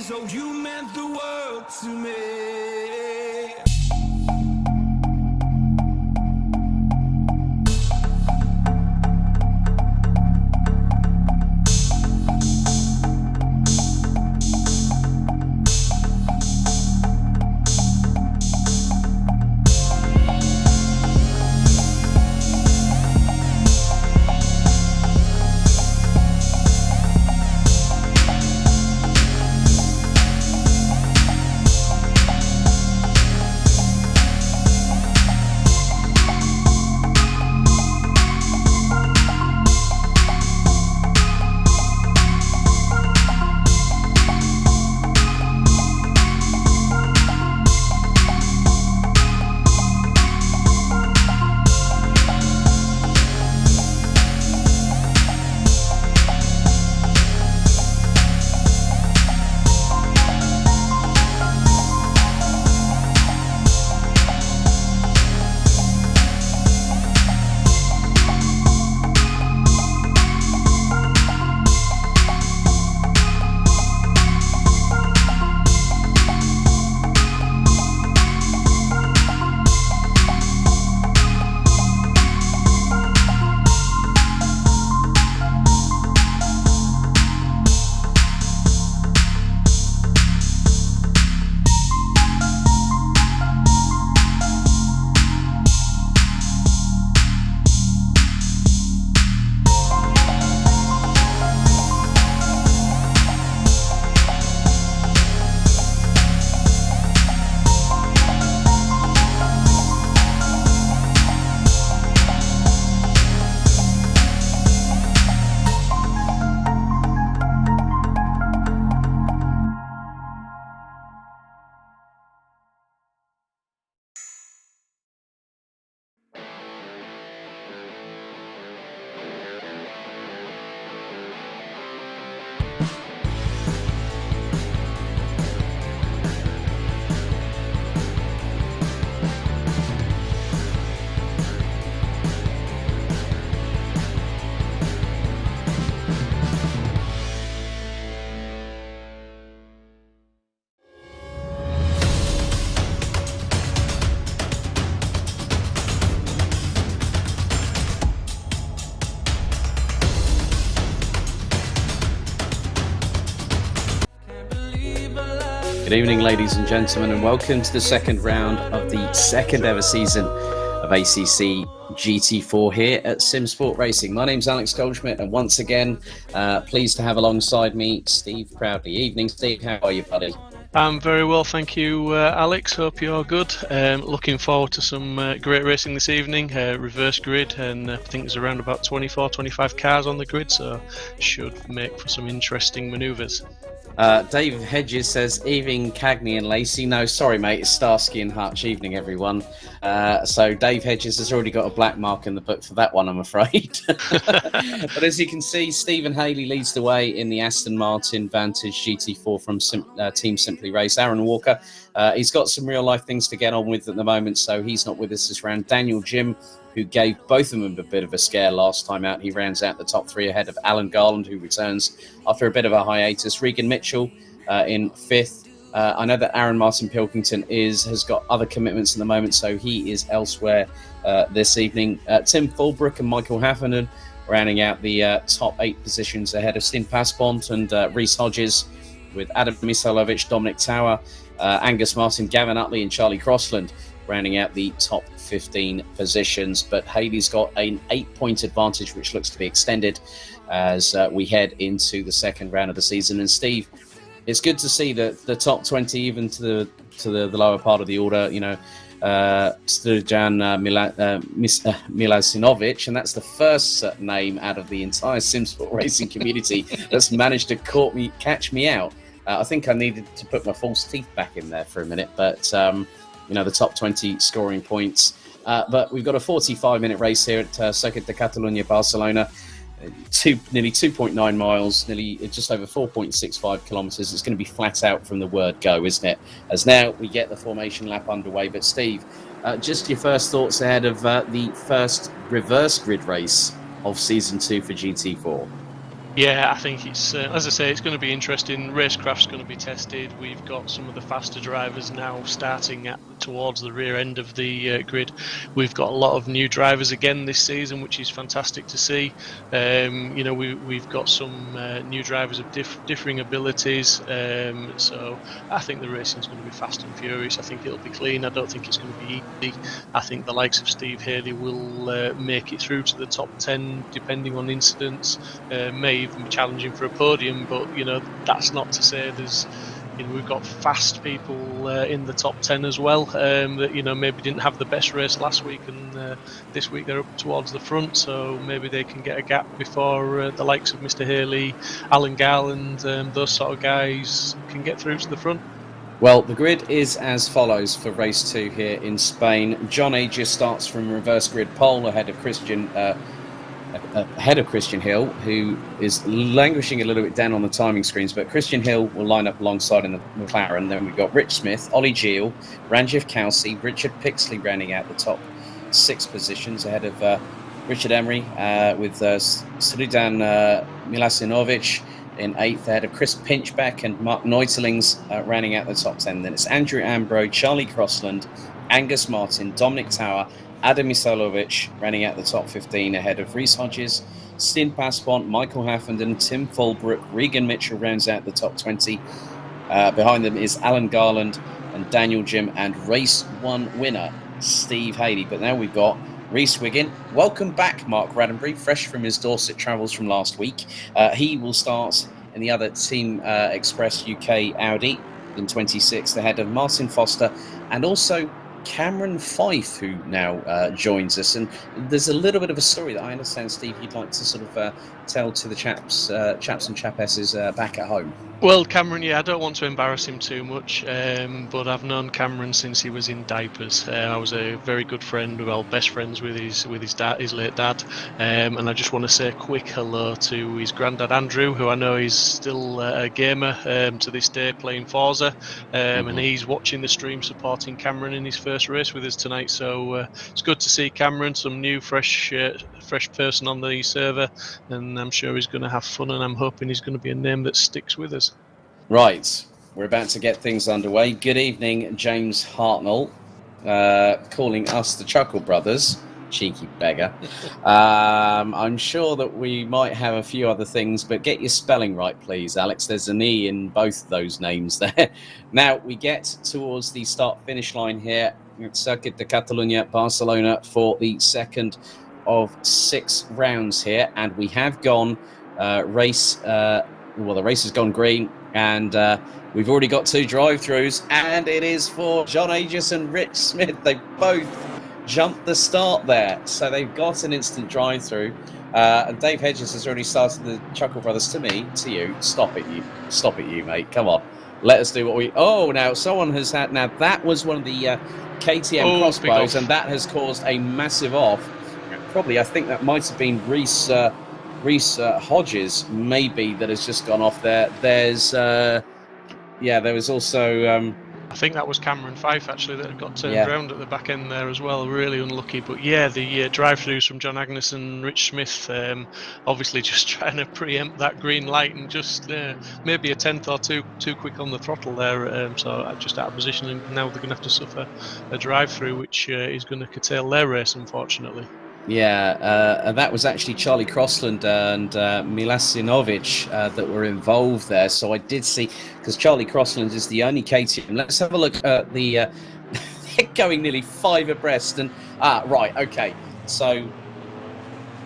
years old, you meant the world to me. Good evening, ladies and gentlemen, and welcome to the second round of the second ever season of ACC GT4 here at Simsport Racing. My name's Alex Goldschmidt, and once again, pleased to have alongside me Steve Proudley. Evening, Steve. How are you, buddy? I'm very well, thank you, Alex. Hope you're good. Looking forward to some great racing this evening. Reverse grid, and I think there's around about 24, 25 cars on the grid, so should make for some interesting manoeuvres. Dave Hedges says, evening, Cagney and Lacey. No, sorry, mate, it's Starsky and Hutch. Evening, everyone. So Dave Hedges has already got a black mark in the book for that one, I'm afraid. But as you can see, Stephen Haley leads the way in the Aston Martin Vantage GT4 from Team Simply Race. Aaron Walker, he's got some real-life things to get on with at the moment, so he's not with us this round. Daniel Jim, who gave both of them a bit of a scare last time out. He rounds out the top three ahead of Alan Garland, who returns after a bit of a hiatus. Regan Mitchell in fifth. I know that Aaron Martin Pilkington has got other commitments at the moment, so he is elsewhere this evening. Tim Fulbrook and Michael Haffenden rounding out the top 8 positions ahead of Stin Passpont and Reese Hodges, with Adam Misalovic, Dominic Tower, Angus Martin, Gavin Utley and Charlie Crossland rounding out the top 15 positions. But Haley's got an 8-point advantage, which looks to be extended as we head into the second round of the season. And Steve, it's good to see that the top 20, even to the lower part of the order, you know, Sturjan Milasinovic, and that's the first name out of the entire Simsport Racing community that's managed to catch me out. I think I needed to put my false teeth back in there for a minute, but you know, the top 20 scoring points. But we've got a 45-minute race here at Circuit de Catalunya, Barcelona. Nearly 2.9 miles, nearly just over 4.65 kilometres. It's going to be flat out from the word go, isn't it? As now we get the formation lap underway. But Steve, just your first thoughts ahead of the first reverse grid race of Season 2 for GT4. Yeah, I think it's, as I say, it's going to be interesting. Racecraft's going to be tested. We've got some of the faster drivers now starting towards the rear end of the grid. We've got a lot of new drivers again this season, which is fantastic to see. We've got some new drivers of differing abilities. So I think the racing's going to be fast and furious. I think it'll be clean. I don't think it's going to be easy. I think the likes of Steve Haley will make it through to the top 10, depending on incidents. May even be challenging for a podium, but that's not to say we've got fast people in the top 10 as well that maybe didn't have the best race last week, and this week they're up towards the front, so maybe they can get a gap before the likes of Mr. Haley, Alan Garland, those sort of guys can get through to the front. Well, the grid is as follows for race 2 here in Spain. John Aegis starts from reverse grid pole ahead of Christian Hill, who is languishing a little bit down on the timing screens, but Christian Hill will line up alongside in the McLaren. Then we've got Rich Smith, Ollie Geel, Ranjiv Kelsey, Richard Pixley rounding out the top 6 positions ahead of Richard Emery with Sridan Milasinovic in 8th ahead of Chris Pinchback and Mark Neutelings rounding out the top 10. Then it's Andrew Ambrose, Charlie Crossland, Angus Martin, Dominic Tower, Adam Misalovic rounding out the top 15 ahead of Rhys Hodges, Stin Passpont, Michael Haffenden, Tim Fulbrook, Regan Mitchell rounds out the top 20. Behind them is Alan Garland and Daniel Jim, and race 1 winner Steve Haley. But now we've got Rhys Wiggin. Welcome back, Mark Raddenbury, fresh from his Dorset travels from last week. He will start in the other Team Express UK Audi in 26th ahead of Martin Foster and also Cameron Fife, who now joins us. And there's a little bit of a story that I understand, Steve, you'd like to sort of tell to the chaps and chapesses back at home. Well, Cameron, I don't want to embarrass him too much, but I've known Cameron since he was in diapers. I was a very good friend, best friends with his dad, his late dad, and I just want to say a quick hello to his granddad Andrew, who I know is still a gamer to this day, playing Forza, and he's watching the stream, supporting Cameron in his first race with us tonight. So it's good to see Cameron, some new fresh person on the server, and I'm sure he's going to have fun, and I'm hoping he's going to be a name that sticks with us. Right, we're about to get things underway. Good evening, James Hartnell, calling us the Chuckle Brothers. Cheeky beggar. I'm sure that we might have a few other things, but get your spelling right, please, Alex. There's an E in both those names there. Now, we get towards the start-finish line here at Circuit de Catalunya, Barcelona, for the second of 6 rounds here, and we have gone the race has gone green, and we've already got 2 drive-throughs, and it is for John Aegis and Rich Smith. They both jumped the start there, so they've got an instant drive-through, and Dave Hedges has already started the Chuckle Brothers. To you, stop it, you mate, come on, let us do what we... now someone has had... Now that was one of the KTM crossbows, and that has caused a massive off. Probably, I think that might have been Rhys Hodges, maybe, that has just gone off there. There's, there was also... I think that was Cameron Fife, actually, that got turned around at the back end there as well. Really unlucky. But the drive-throughs from John Agnes and Rich Smith, obviously just trying to preempt that green light and just maybe a tenth or two too quick on the throttle there. So just out of position, and now they're going to have to suffer a drive-through, which is going to curtail their race, unfortunately. Yeah, and that was actually Charlie Crossland and Milasinovic that were involved there. So I did see, because Charlie Crossland is the only KTM. Let's have a look at the... they're going nearly 5 abreast. And right, okay. So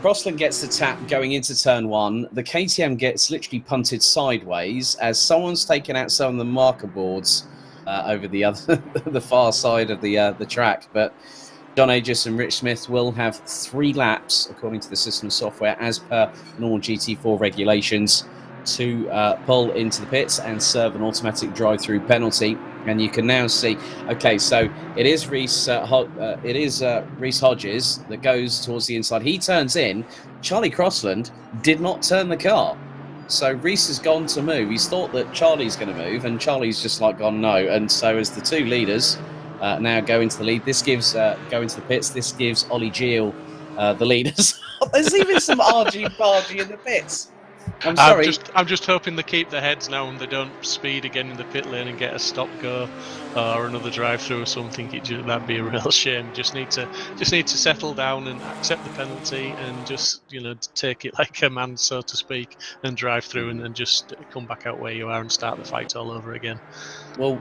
Crossland gets the tap going into turn 1. The KTM gets literally punted sideways as someone's taken out some of the marker boards over the the far side of the track. But John Aegis and Rich Smith will have 3 laps, according to the system software, as per normal GT4 regulations, to pull into the pits and serve an automatic drive-through penalty. And you can now see, okay, so it is Rhys Hodges that goes towards the inside. He turns in. Charlie Crossland did not turn the car. So Rhys has gone to move. He's thought that Charlie's going to move, and Charlie's just gone no. And so as the 2 leaders now go into the lead, this gives go into the pits. This gives Ollie Geel the leaders. There's even some argy-bargy in the pits. I'm sorry. I'm just hoping they keep their heads now and they don't speed again in the pit lane and get a stop go or another drive through or something. That'd be a real shame. Just need to settle down and accept the penalty and just take it like a man, so to speak, and drive through and then just come back out where you are and start the fight all over again. Well,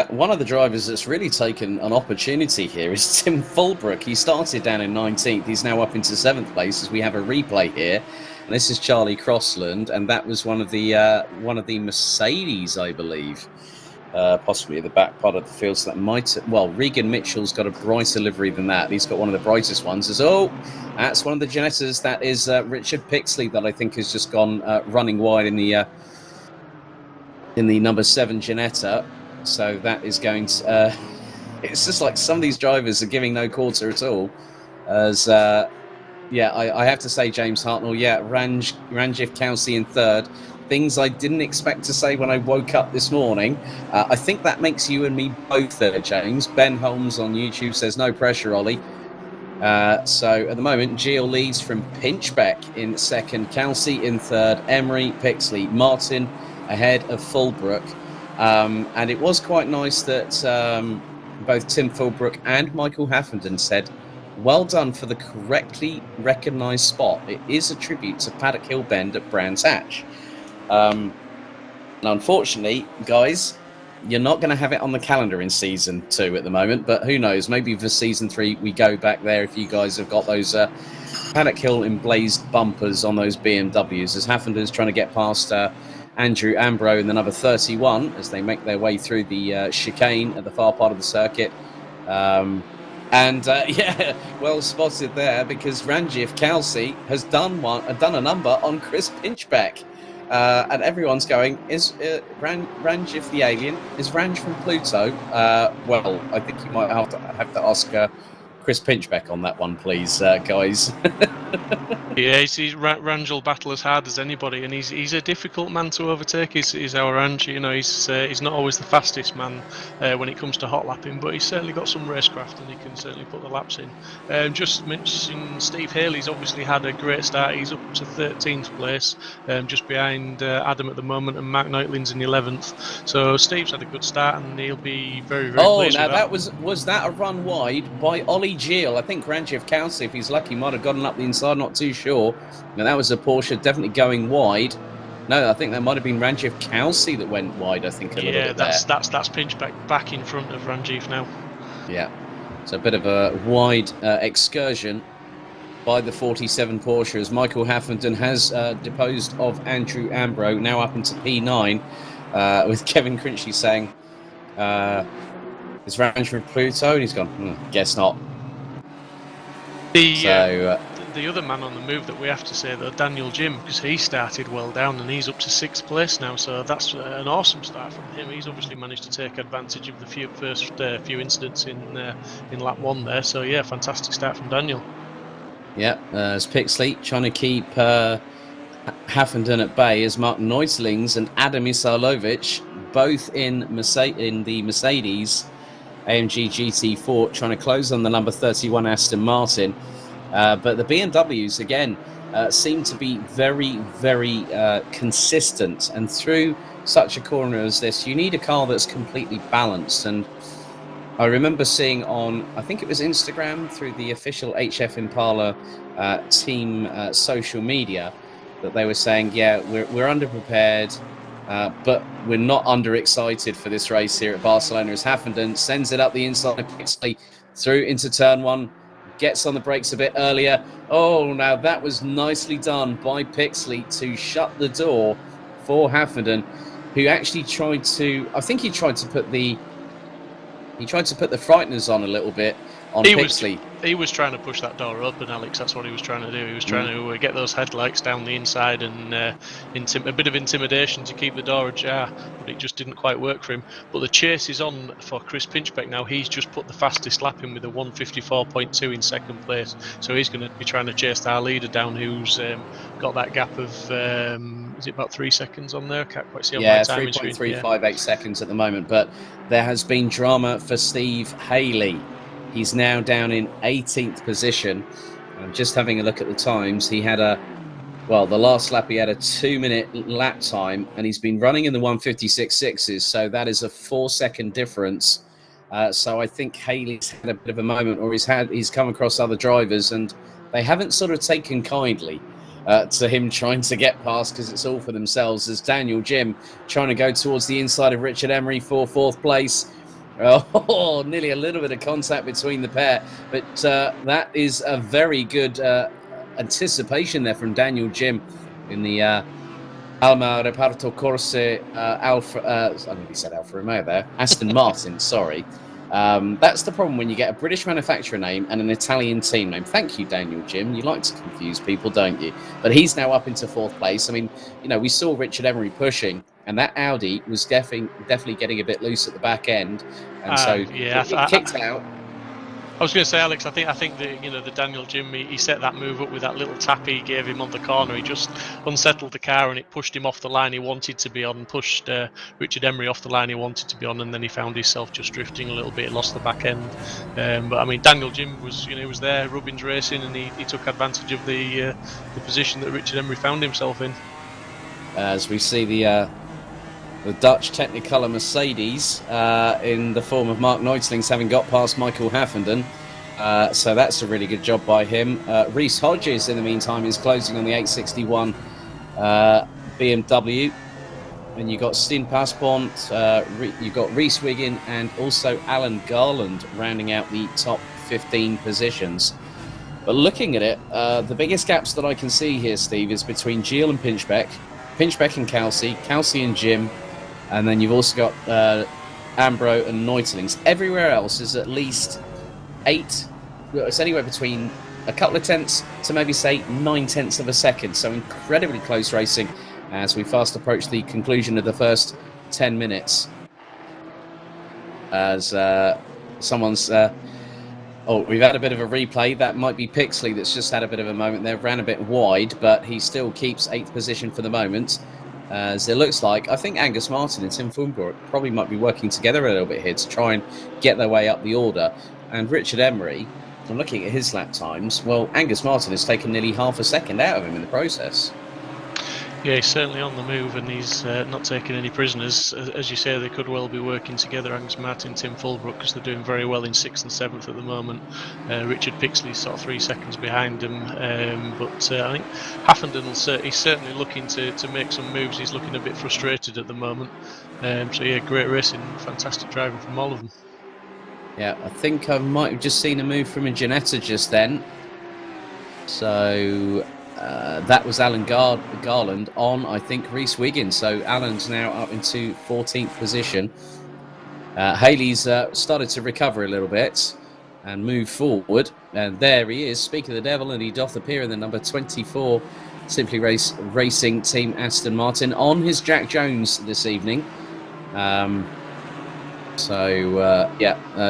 one of the drivers that's really taken an opportunity here is Tim Fulbrook. He started down in 19th. He's now up into 7th place as we have a replay here. And this is Charlie Crossland, and that was one of the Mercedes, I believe, possibly at the back part of the field. So that might, well, Regan Mitchell's got a brighter livery than that. He's got one of the brightest ones. That's one of the Ginettas. That is Richard Pixley that I think has just gone running wide in the number 7 Ginetta. So that is going to. It's just like some of these drivers are giving no quarter at all, as. Yeah, I have to say, James Hartnell, Ranjith Kelsey in 3rd. Things I didn't expect to say when I woke up this morning. I think that makes you and me both there, James. Ben Holmes on YouTube says, no pressure, Ollie. So at the moment, Gio leads from Pinchbeck in 2nd, Kelsey in 3rd, Emery, Pixley, Martin ahead of Fulbrook. And it was quite nice that both Tim Fulbrook and Michael Haffenden said, well done for the correctly recognised spot. It is a tribute to Paddock Hill Bend at Brands Hatch. And unfortunately, guys, you're not going to have it on the calendar in Season 2 at the moment, but who knows? Maybe for Season 3 we go back there if you guys have got those Paddock Hill emblazed bumpers on those BMWs, as Haffenden's trying to get past Andrew Ambro in the number 31 as they make their way through the chicane at the far part of the circuit. Well spotted there, because Ranjith Kelsey has done a number on Chris Pinchbeck, and everyone's going, is Ranjith the alien? Is Ranj from Pluto? Well, I think you might have to ask Chris Pinchbeck on that one, please, guys. Yeah, Ranj will battle as hard as anybody, and he's a difficult man to overtake. He's our Ranj. He's not always the fastest man when it comes to hot lapping, but he's certainly got some racecraft, and he can certainly put the laps in. Just mentioning Steve Haley's obviously had a great start. He's up to 13th place, just behind Adam at the moment, and Mark Knightlin's in 11th. So Steve's had a good start, and he'll be very, very pleased with that. Was that a run wide by Ollie Gill? I think Ranjith Kelsey, if he's lucky, might have gotten up the inside, not too sure. Now that was a Porsche definitely going wide. No, I think that might have been Ranjith Kelsey that went wide, I think, a little bit there. That's Pinchbeck back in front of Ranjith now. Yeah, so a bit of a wide excursion by the 47 Porsche, as Michael Haffenden has deposed of Andrew Ambro, now up into P9, with Kevin Crinchy saying, is Ranj from Pluto? And he's gone, guess not. The other man on the move that we have to say, though, Daniel Jim, because he started well down and he's up to 6th place now, so that's an awesome start from him. He's obviously managed to take advantage of the first few incidents in lap 1 there, so yeah, fantastic start from Daniel. Yeah, as Pixley trying to keep Haffenden at bay, as Mark Neutlings and Adam Isalovic, both in the Mercedes AMG GT4, trying to close on the number 31 Aston Martin. But the BMWs, again, seem to be very, very consistent. And through such a corner as this, you need a car that's completely balanced. And I remember seeing on, I think it was Instagram, through the official HF Impala team social media, that they were saying, yeah, we're underprepared, but we're not underexcited for this race here at Barcelona, as Haffenden sends it up the inside, Pixley through into turn 1. Gets on the brakes a bit earlier. Oh, now that was nicely done by Pixley to shut the door for Haffenden, who actually tried to, I think he tried to put the frighteners on a little bit on Pixley. He was trying to push that door open, Alex. That's what he was trying to do. He was trying to get those headlights down the inside and a bit of intimidation to keep the door ajar, but it just didn't quite work for him. But the chase is on for Chris Pinchbeck now. He's just put the fastest lap in with a 1:54.2 in 2nd place. So he's going to be trying to chase our leader down, who's got that gap of, is it about 3 seconds on there? I can't quite see on my time. 3.358 seconds at the moment. But there has been drama for Steve Haley. He's now down in 18th position. I'm just having a look at the times. He had a Well, the last lap he had a 2-minute lap time, and he's been running in the 156.6s, so that is a 4-second difference. So I think Haley's had a bit of a moment, or he's come across other drivers, and they haven't sort of taken kindly to him trying to get past, because it's all for themselves. As Daniel Jim trying to go towards the inside of Richard Emery for 4th place. Oh, nearly a little bit of contact between the pair, but that is a very good anticipation there from Daniel Jim in the Alma Reparto Corse I nearly said Alfa Romeo there. Aston Martin, sorry. That's the problem when you get a British manufacturer name and an Italian team name. Thank you, Daniel Jim. You like to confuse people, don't you? But he's now up into 4th place. I mean, you know, we saw Richard Emery pushing, and that Audi was definitely getting a bit loose at the back end, and so it kicked out. I was going to say, Alex, I think that, you know, the Daniel Jim, he set that move up with that little tap he gave him on the corner. He just unsettled the car and it pushed him off the line he wanted to be on, pushed Richard Emery off the line he wanted to be on, and then he found himself just drifting a little bit, lost the back end. But I mean, Daniel Jim was, you know, he was there, Rubin's racing, and he took advantage of the position that Richard Emery found himself in. As we see the Dutch Technicolor Mercedes in the form of Mark Neutlings having got past Michael Haffenden. So that's a really good job by him. Rhys Hodges, in the meantime, is closing on the 861 BMW. And you've got Stijn Paspont, you've got Rhys Wiggin, and also Alan Garland rounding out the top 15 positions. But looking at it, the biggest gaps that I can see here, Steve, is between Gilles and Pinchbeck and Kelsey and Jim. And then you've also got Ambro and Neutlings. Everywhere else is at least 8. It's anywhere between a couple of tenths to maybe say 9/10 of a second. So incredibly close racing as we fast approach the conclusion of the first 10 minutes. As someone's... we've had a bit of a replay. That might be Pixley that's just had a bit of a moment there. Ran a bit wide, but he still keeps 8th position for the moment. As it looks like, I think Angus Martin and Tim Fulmer probably might be working together a little bit here to try and get their way up the order. And Richard Emery, I'm looking at his lap times, well, Angus Martin has taken nearly half a second out of him in the process. Yeah, he's certainly on the move, and he's not taking any prisoners. As you say, they could well be working together, Angus Martin, Tim Fulbrook, because they're doing very well in 6th and 7th at the moment. Richard Pixley's sort of 3 seconds behind him, but I think Haffenden he's certainly looking to make some moves. He's looking a bit frustrated at the moment. So yeah, great racing, fantastic driving from all of them. Yeah, I think I might have just seen a move from a Ginetta just then. So... that was Alan Garland on, I think, Rhys Wiggins. So Alan's now up into 14th position. Haley's started to recover a little bit and move forward. And there he is, speak of the devil, and he doth appear in the number 24 Simply Racing Team Aston Martin on his Jack Jones this evening.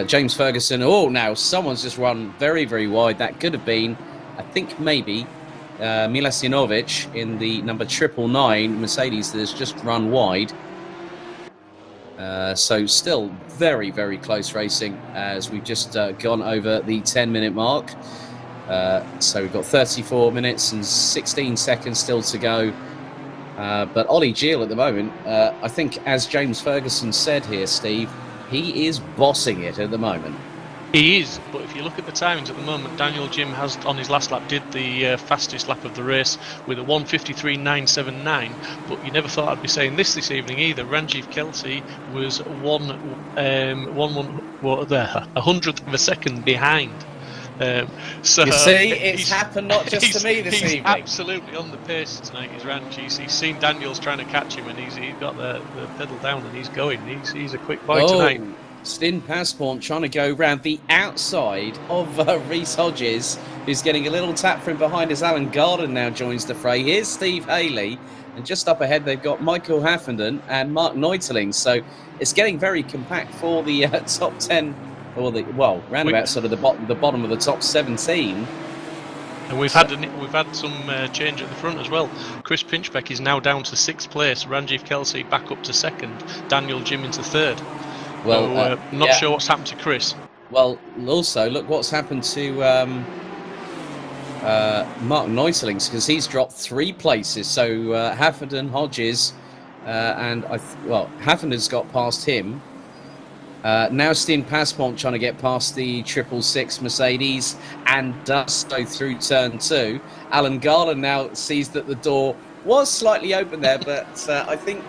James Ferguson. Oh, now someone's just run very, very wide. That could have been, I think, maybe... Milasinovic in the number 999 Mercedes that has just run wide. So still very, very close racing as we've just gone over the 10-minute mark. So we've got 34 minutes and 16 seconds still to go. But Ollie Gilles at the moment, I think, as James Ferguson said here, Steve, he is bossing it at the moment. He is, but if you look at the timings at the moment, Daniel Jim has, on his last lap, did the fastest lap of the race with a 1:53.979. But you never thought I'd be saying this evening either. Ranjiv Kelsey was 100th of a second behind. So you see, it's happened not just to me this evening. He's absolutely on the pace tonight. He's Ranjiv. He's seen Daniels trying to catch him, and he's got the pedal down, and he's going. He's a quick boy tonight. Stijn Paspont trying to go round the outside of Rhys Hodges, who's getting a little tap from behind as Alan Garden now joins the fray. Here's Steve Haley, and just up ahead they've got Michael Haffenden and Mark Neutlings. So it's getting very compact for the top 10, or roundabout sort of the bottom of the top 17. And we've had some change at the front as well. Chris Pinchbeck is now down to 6th place. Ranjiv Kelsey back up to 2nd. Daniel Jim into 3rd. Well, not sure what's happened to Chris. Well, also look what's happened to Mark Neuselings, because he's dropped 3 places. So Hafferden, Hodges, and Hafferden's got past him. Now Steen Passpont trying to get past the 666 Mercedes and does so through turn 2. Alan Garland now sees that the door was slightly open there, but I think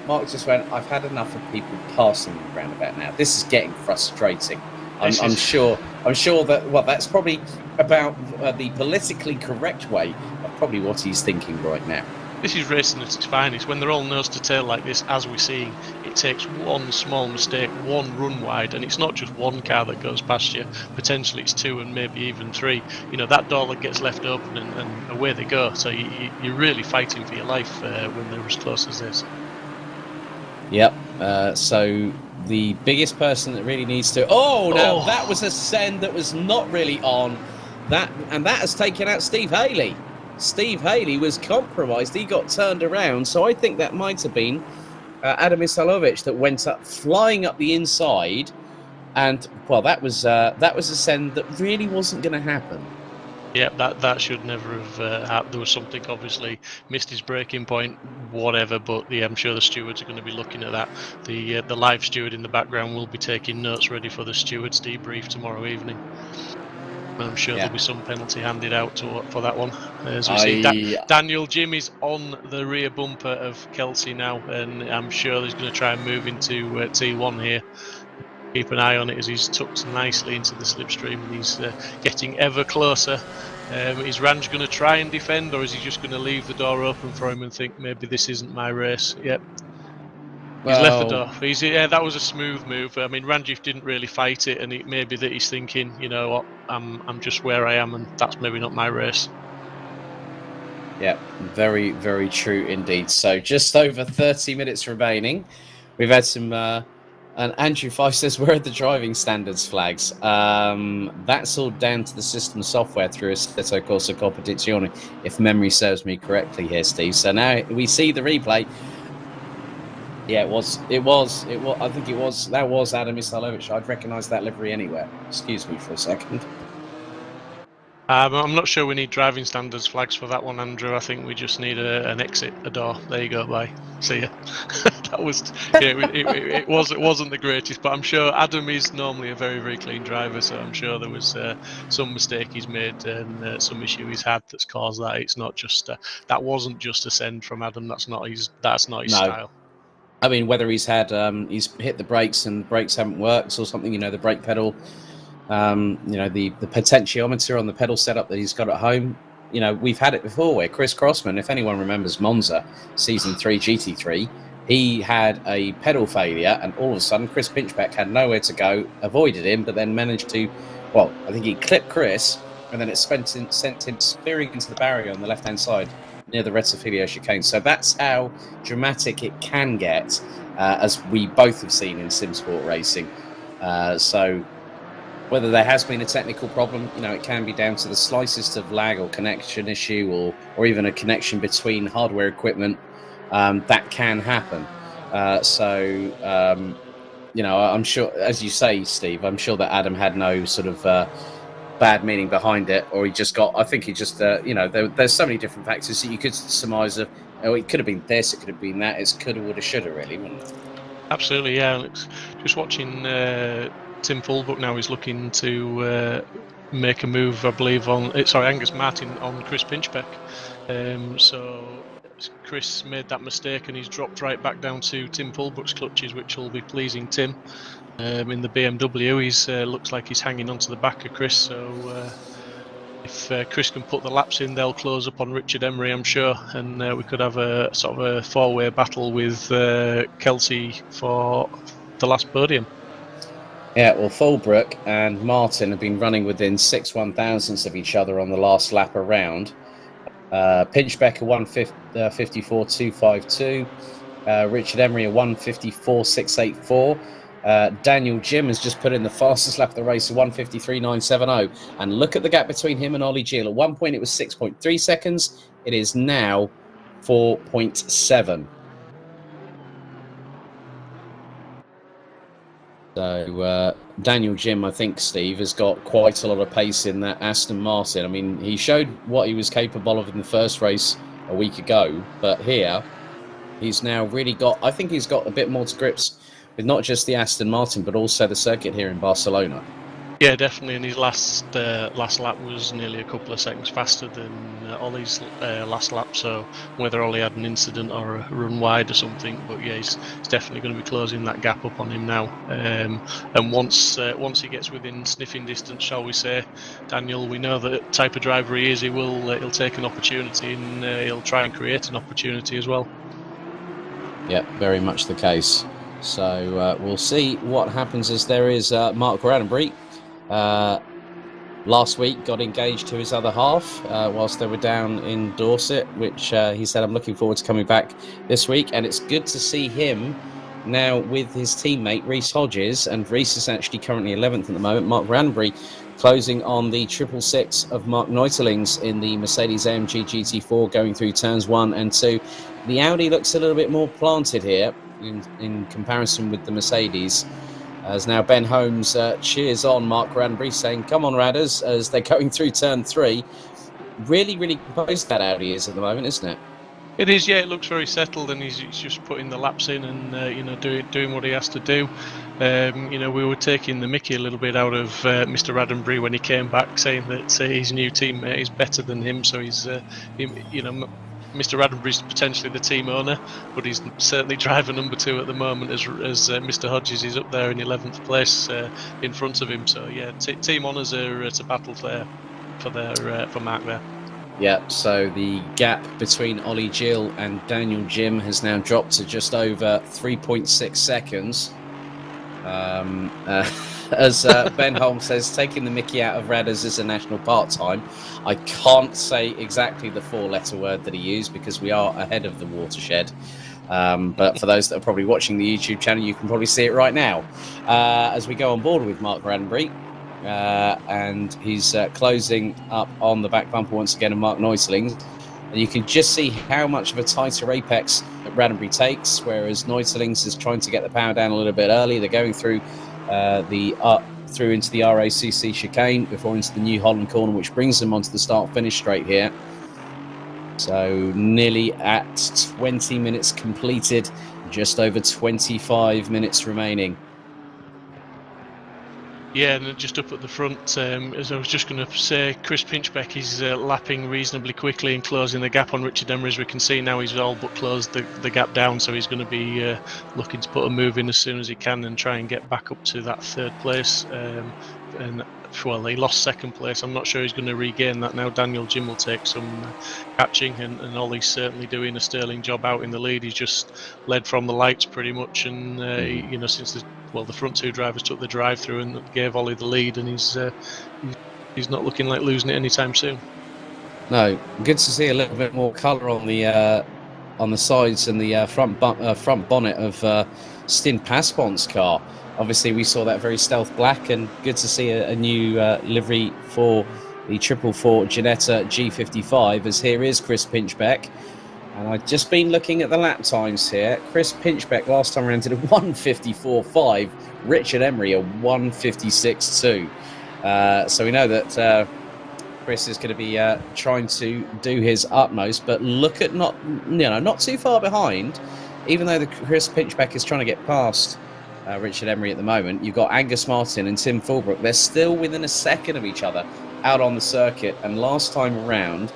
Mark just went, I've had enough of people passing the roundabout now. This is getting frustrating. I'm sure that that's probably about the politically correct way of probably what he's thinking right now. This is racing at its finest. When they're all nose to tail like this, as we're seeing, it takes one small mistake, one run wide, and it's not just one car that goes past you. Potentially it's 2 and maybe even 3. You know, that door that gets left open and away they go. So you're really fighting for your life when they're as close as this. Yep. So the biggest person that really needs to... that was a send that was not really on. That has taken out Steve Haley. Steve Haley was compromised. He got turned around. So I think that might have been Adam Isalovic that went up, flying up the inside. And, well, that was a send that really wasn't going to happen. Yeah, that should never have happened. There was something, obviously, missed his braking point, whatever, but yeah, I'm sure the stewards are going to be looking at that. The live steward in the background will be taking notes ready for the stewards debrief tomorrow evening. I'm sure there'll be some penalty handed out for that one. As we see, Daniel Jim is on the rear bumper of Kelsey now, and I'm sure he's going to try and move into T1 here. Keep an eye on it as he's tucked nicely into the slipstream, and he's getting ever closer. Is Ranj going to try and defend, or is he just going to leave the door open for him and think maybe this isn't my race? Yep. He's left the door. That was a smooth move. I mean, Ranjif didn't really fight it, and it may be that he's thinking, you know what, I'm just where I am, and that's maybe not my race. Yeah, very, very true indeed. So just over 30 minutes remaining. We've had some... and Andrew Fife says, where are the driving standards flags? That's all down to the system software through Assetto Corsa Competizione, if memory serves me correctly here, Steve. So now we see the replay. Yeah, it was. I think it was. That was Adam Isalovic. I'd recognise that livery anywhere. Excuse me for a second. I'm not sure we need driving standards flags for that one, Andrew. I think we just need an exit, a door. There you go. Bye. See ya. That was. Yeah, it wasn't the greatest, but I'm sure Adam is normally a very, very clean driver, so I'm sure there was some mistake he's made and some issue he's had that's caused that. It's not just that wasn't just a send from Adam. That's not his style. I mean, whether he's had he's hit the brakes and the brakes haven't worked or something, you know, the brake pedal, you know, the potentiometer on the pedal setup that he's got at home. You know, we've had it before where Chris Crossman, if anyone remembers Monza, Season 3 GT3, he had a pedal failure and all of a sudden Chris Pinchbeck had nowhere to go, avoided him, but then managed to, well, I think he clipped Chris and then it sent him spearing into the barrier on the left-hand side near the Retzofilio chicane. So that's how dramatic it can get, as we both have seen in Simsport Racing. So whether there has been a technical problem, you know, it can be down to the slightest of lag or connection issue or even a connection between hardware equipment. That can happen. You know, I'm sure, as you say, Steve, I'm sure that Adam had no sort of bad meaning behind it, or he just got, I think he just, you know, there's so many different factors that you could surmise of, oh, it could have been this, it could have been that, it's coulda, woulda, shoulda, really, wouldn't it? Absolutely, yeah. Just watching Tim Fulbrook now is looking to make a move, I believe, on, Angus Martin on Chris Pinchbeck. So Chris made that mistake and he's dropped right back down to Tim Fulbrook's clutches, which will be pleasing Tim. In the BMW, he's looks like he's hanging onto the back of Chris. So if Chris can put the laps in, they'll close up on Richard Emery, I'm sure, and we could have a sort of a four-way battle with Kelsey for the last podium. Yeah, well, Fulbrook and Martin have been running within 6 1,000ths of each other on the last lap around. Pinchbeck a 154.252. Richard Emery a 154.684. Daniel Jim has just put in the fastest lap of the race, a 153.970. And look at the gap between him and Ollie Gill. At one point, it was 6.3 seconds. It is now 4.7. So Daniel Jim, I think, Steve, has got quite a lot of pace in that Aston Martin. I mean, he showed what he was capable of in the first race a week ago, but here he's now really got, I think he's got a bit more to grips with not just the Aston Martin, but also the circuit here in Barcelona. Yeah, definitely. And his last lap was nearly a couple of seconds faster than Ollie's last lap. So whether Ollie had an incident or a run wide or something, but yeah, he's definitely going to be closing that gap up on him now. And once he gets within sniffing distance, shall we say, Daniel, we know the type of driver he is. He'll take an opportunity and he'll try and create an opportunity as well. Yeah, very much the case. So we'll see what happens as there is Mark Roddenberry. Last week got engaged to his other half whilst they were down in Dorset, which he said, I'm looking forward to coming back this week. And it's good to see him now with his teammate Reece Hodges, and Reece is actually currently 11th at the moment. Mark Roddenberry closing on the 666 of Mark Neutelings in the Mercedes-AMG GT4 going through turns 1 and 2. The Audi looks a little bit more planted here in comparison with the Mercedes. As now Ben Holmes cheers on Mark Roddenberry, saying, come on, Radders, as they're going through turn 3. Really, really composed that Audi is at the moment, isn't it? It is, yeah. It looks very settled, and he's just putting the laps in and doing what he has to do. We were taking the mickey a little bit out of Mr. Roddenberry when he came back, saying that his new teammate is better than him. So he's, Mr. Roddenberry's potentially the team owner, but he's certainly driver number 2 at the moment, as Mr. Hodges is up there in 11th place in front of him. So yeah, team honours are to battle there for Mark there. Yeah, so the gap between Ollie Gill and Daniel Jim has now dropped to just over 3.6 seconds. As Ben Holmes says, taking the mickey out of Radders is a national part-time. I can't say exactly the 4-letter word that he used because we are ahead of the watershed. But for those that are probably watching the YouTube channel, you can probably see it right now as we go on board with Mark Roddenberry. And he's closing up on the back bumper once again of Mark Neutelings. And you can just see how much of a tighter apex that Roddenberry takes, whereas Neutelings is trying to get the power down a little bit early. They're going through through into the RACC chicane before into the New Holland corner, which brings them onto the start-finish straight here. So nearly at 20 minutes completed, just over 25 minutes remaining. Yeah, and just up at the front, as I was just going to say, Chris Pinchbeck is lapping reasonably quickly and closing the gap on Richard Emery. As we can see now, he's all but closed the gap down, so he's going to be looking to put a move in as soon as he can and try and get back up to that 3rd place. And well, he lost 2nd place. I'm not sure he's going to regain that now. Daniel Jim will take some catching, and Ollie's certainly doing a sterling job out in the lead. He's just led from the lights pretty much, and since the front 2 drivers took the drive-through and gave Ollie the lead, and he's not looking like losing it anytime soon. No, good to see a little bit more colour on the sides and the front bonnet of Stin Paspont's car. Obviously, we saw that very stealth black, and good to see a new livery for the 444 Ginetta G55, as here is Chris Pinchbeck. And I've just been looking at the lap times here. Chris Pinchbeck last time around did a 1:54.5. Richard Emery a 1:56.2. So we know that Chris is going to be trying to do his utmost. But look at not too far behind, even though Chris Pinchbeck is trying to get past Richard Emery at the moment. You've got Angus Martin and Tim Fulbrook. They're still within a second of each other out on the circuit. And last time around,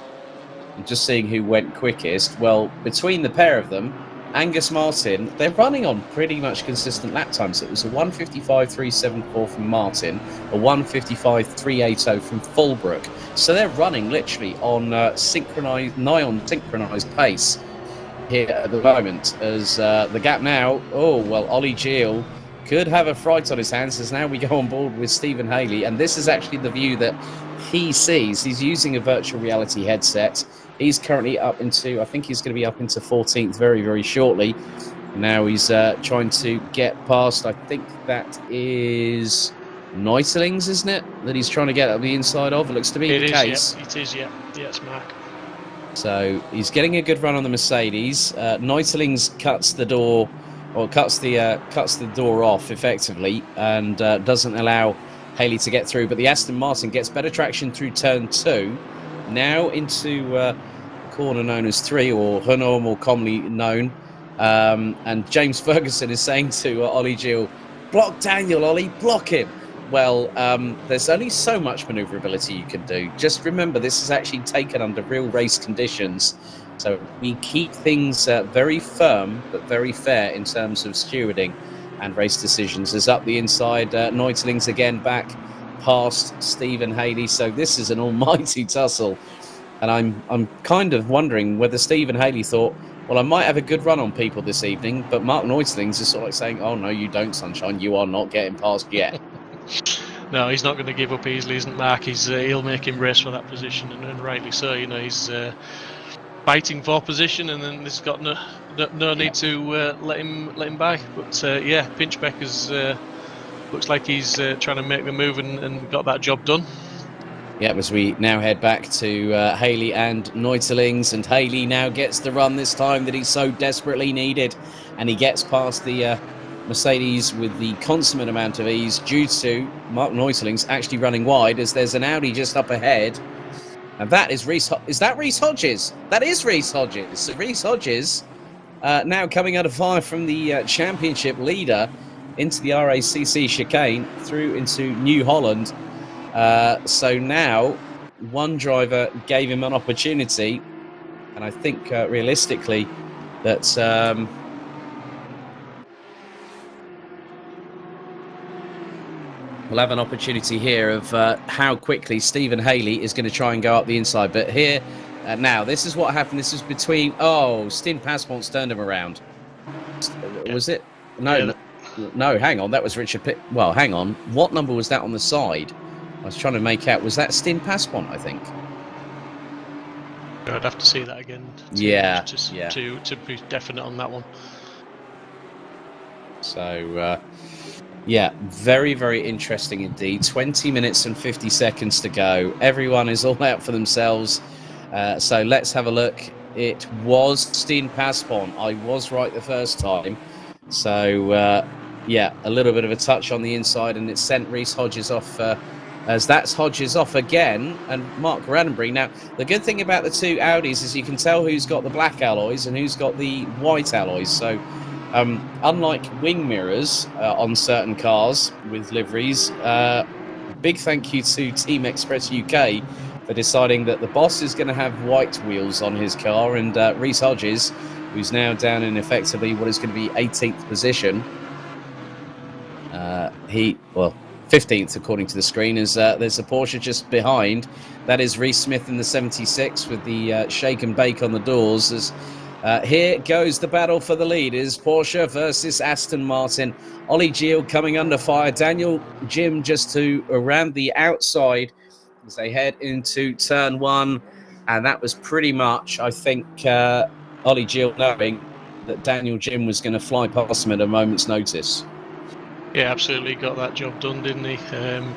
just seeing who went quickest, well, between the pair of them, Angus Martin, they're running on pretty much consistent lap times. It was a 1:55.374 from Martin, a 1:55.380 from Fulbrook. So they're running literally on synchronized pace here at the moment. As the gap now, Ollie Gill could have a fright on his hands, as now we go on board with Stephen Haley, and this is actually the view that he sees. He's using a virtual reality headset. He's currently up into, I think he's going to be up into 14th very, very shortly. Now he's trying to get past, I think that is Neutelings, isn't it? That he's trying to get up the inside of. It looks to be the case. Yeah, it is, yeah. Yeah, it's Mark. So he's getting a good run on the Mercedes. Neutelings cuts the door or cuts the door off effectively, and doesn't allow Haley to get through. But the Aston Martin gets better traction through turn 2, now into the corner known as 3, or Hunor, more commonly known. And James Ferguson is saying to Ollie Gill, block Daniel, Ollie, block him. Well, there's only so much manoeuvrability you can do. Just remember, this is actually taken under real race conditions. So we keep things very firm but very fair in terms of stewarding and race decisions. As up the inside, Neutlings again back past Stephen Haley. So this is an almighty tussle. And I'm kind of wondering whether Stephen Haley thought, well, I might have a good run on people this evening, but Mark Neutlings is sort of like saying, oh, no, you don't, Sunshine. You are not getting past yet. No, he's not going to give up easily, isn't Mark? He'll make him race for that position, and rightly so. You know, he's fighting for position, and then there's got no need to let him by. But yeah, Pinchbeck looks like he's trying to make the move and got that job done. Yeah, as we now head back to Haley and Neutlings, and Haley now gets the run this time that he so desperately needed, and he gets past the Mercedes with the consummate amount of ease due to Mark Neutlings actually running wide, as there's an Audi just up ahead. And that is Reece. Is that Reece Hodges? That is Reece Hodges. So Reece Hodges now coming out of fire from the championship leader into the RACC chicane through into New Holland. So now one driver gave him an opportunity, and I think realistically that we'll have an opportunity here of how quickly Stephen Haley is going to try and go up the inside. But here, now, this is what happened. This is between... Oh, Stijn Paspont's turned him around. Was it? No, no, hang on. That was Richard Pitt. Well, hang on. What number was that on the side? I was trying to make out. Was that Stijn Paspont, I think? I'd have to see that again. To be definite on that one. So... yeah, very, very interesting indeed. 20 minutes and 50 seconds to go. Everyone is all out for themselves. So let's have a look. It was Stijn Paspont. I was right the first time. So, yeah, a little bit of a touch on the inside, and it sent Reece Hodges off, as that's Hodges off again, and Mark Ranenbury. Now, the good thing about the two Audis is you can tell who's got the black alloys and who's got the white alloys. So, unlike wing mirrors on certain cars with liveries, big thank you to Team Express UK for deciding that the boss is going to have white wheels on his car, and Reece Hodges, who's now down in effectively what is going to be 18th position. 15th according to the screen, as there's a Porsche just behind. That is Reece Smith in the 76 with the shake and bake on the doors. As here goes the battle for the lead. Is Porsche versus Aston Martin. Ollie Gill coming under fire. Daniel Jim just to around the outside as they head into turn 1. And that was pretty much, I think, Ollie Gill knowing that Daniel Jim was going to fly past him at a moment's notice. Yeah, absolutely got that job done, didn't he?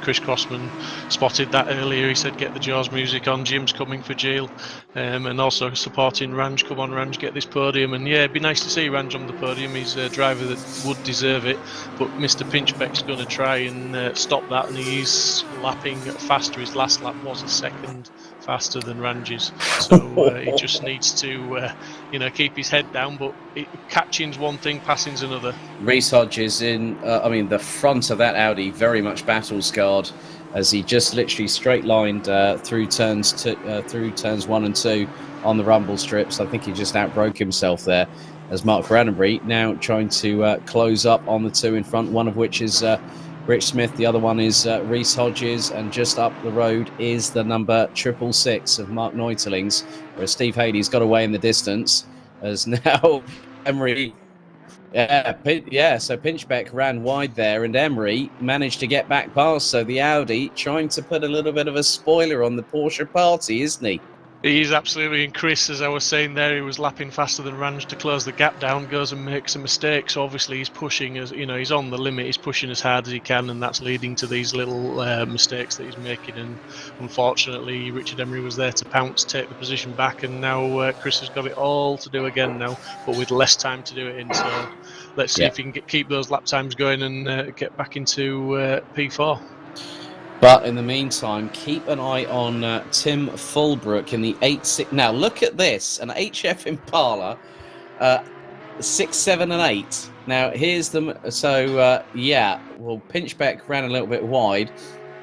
Chris Crossman spotted that earlier. He said, get the Jaws music on, Jim's coming for Gill. And also supporting Ranj. Come on, Ranj, get this podium. And yeah, it'd be nice to see Ranj on the podium. He's a driver that would deserve it. But Mr. Pinchbeck's going to try and stop that. And he's lapping faster. His last lap was a second faster than Ranj's. So he just needs to, keep his head down. But catching's one thing, passing's another. Reece Hodges in, the front of that Audi, very much battle scarred, as he just literally straight lined through turns 1 and 2 on the rumble strips. I think he just outbroke himself there, as Mark Ranenbury now trying to close up on the two in front, one of which is Rich Smith, the other one is Reece Hodges, and just up the road is the number 666 of Mark Neutlings, whereas Steve Haley's got away in the distance, as now Emery... so Pinchbeck ran wide there, and Emery managed to get back past. So the Audi trying to put a little bit of a spoiler on the Porsche party, isn't he? He's absolutely, and Chris, as I was saying there, he was lapping faster than Ranj to close the gap down, goes and makes a mistake. So obviously he's pushing, as he's on the limit, he's pushing as hard as he can, and that's leading to these little mistakes that he's making. And unfortunately, Richard Emery was there to pounce, take the position back, and now Chris has got it all to do again now, but with less time to do it in. So let's see if he can keep those lap times going and get back into P4. But in the meantime, keep an eye on Tim Fulbrook in the 8.6. Now, look at this, an HF Impala, 6, 7, and 8. Now, here's the... So, well, Pinchbeck ran a little bit wide.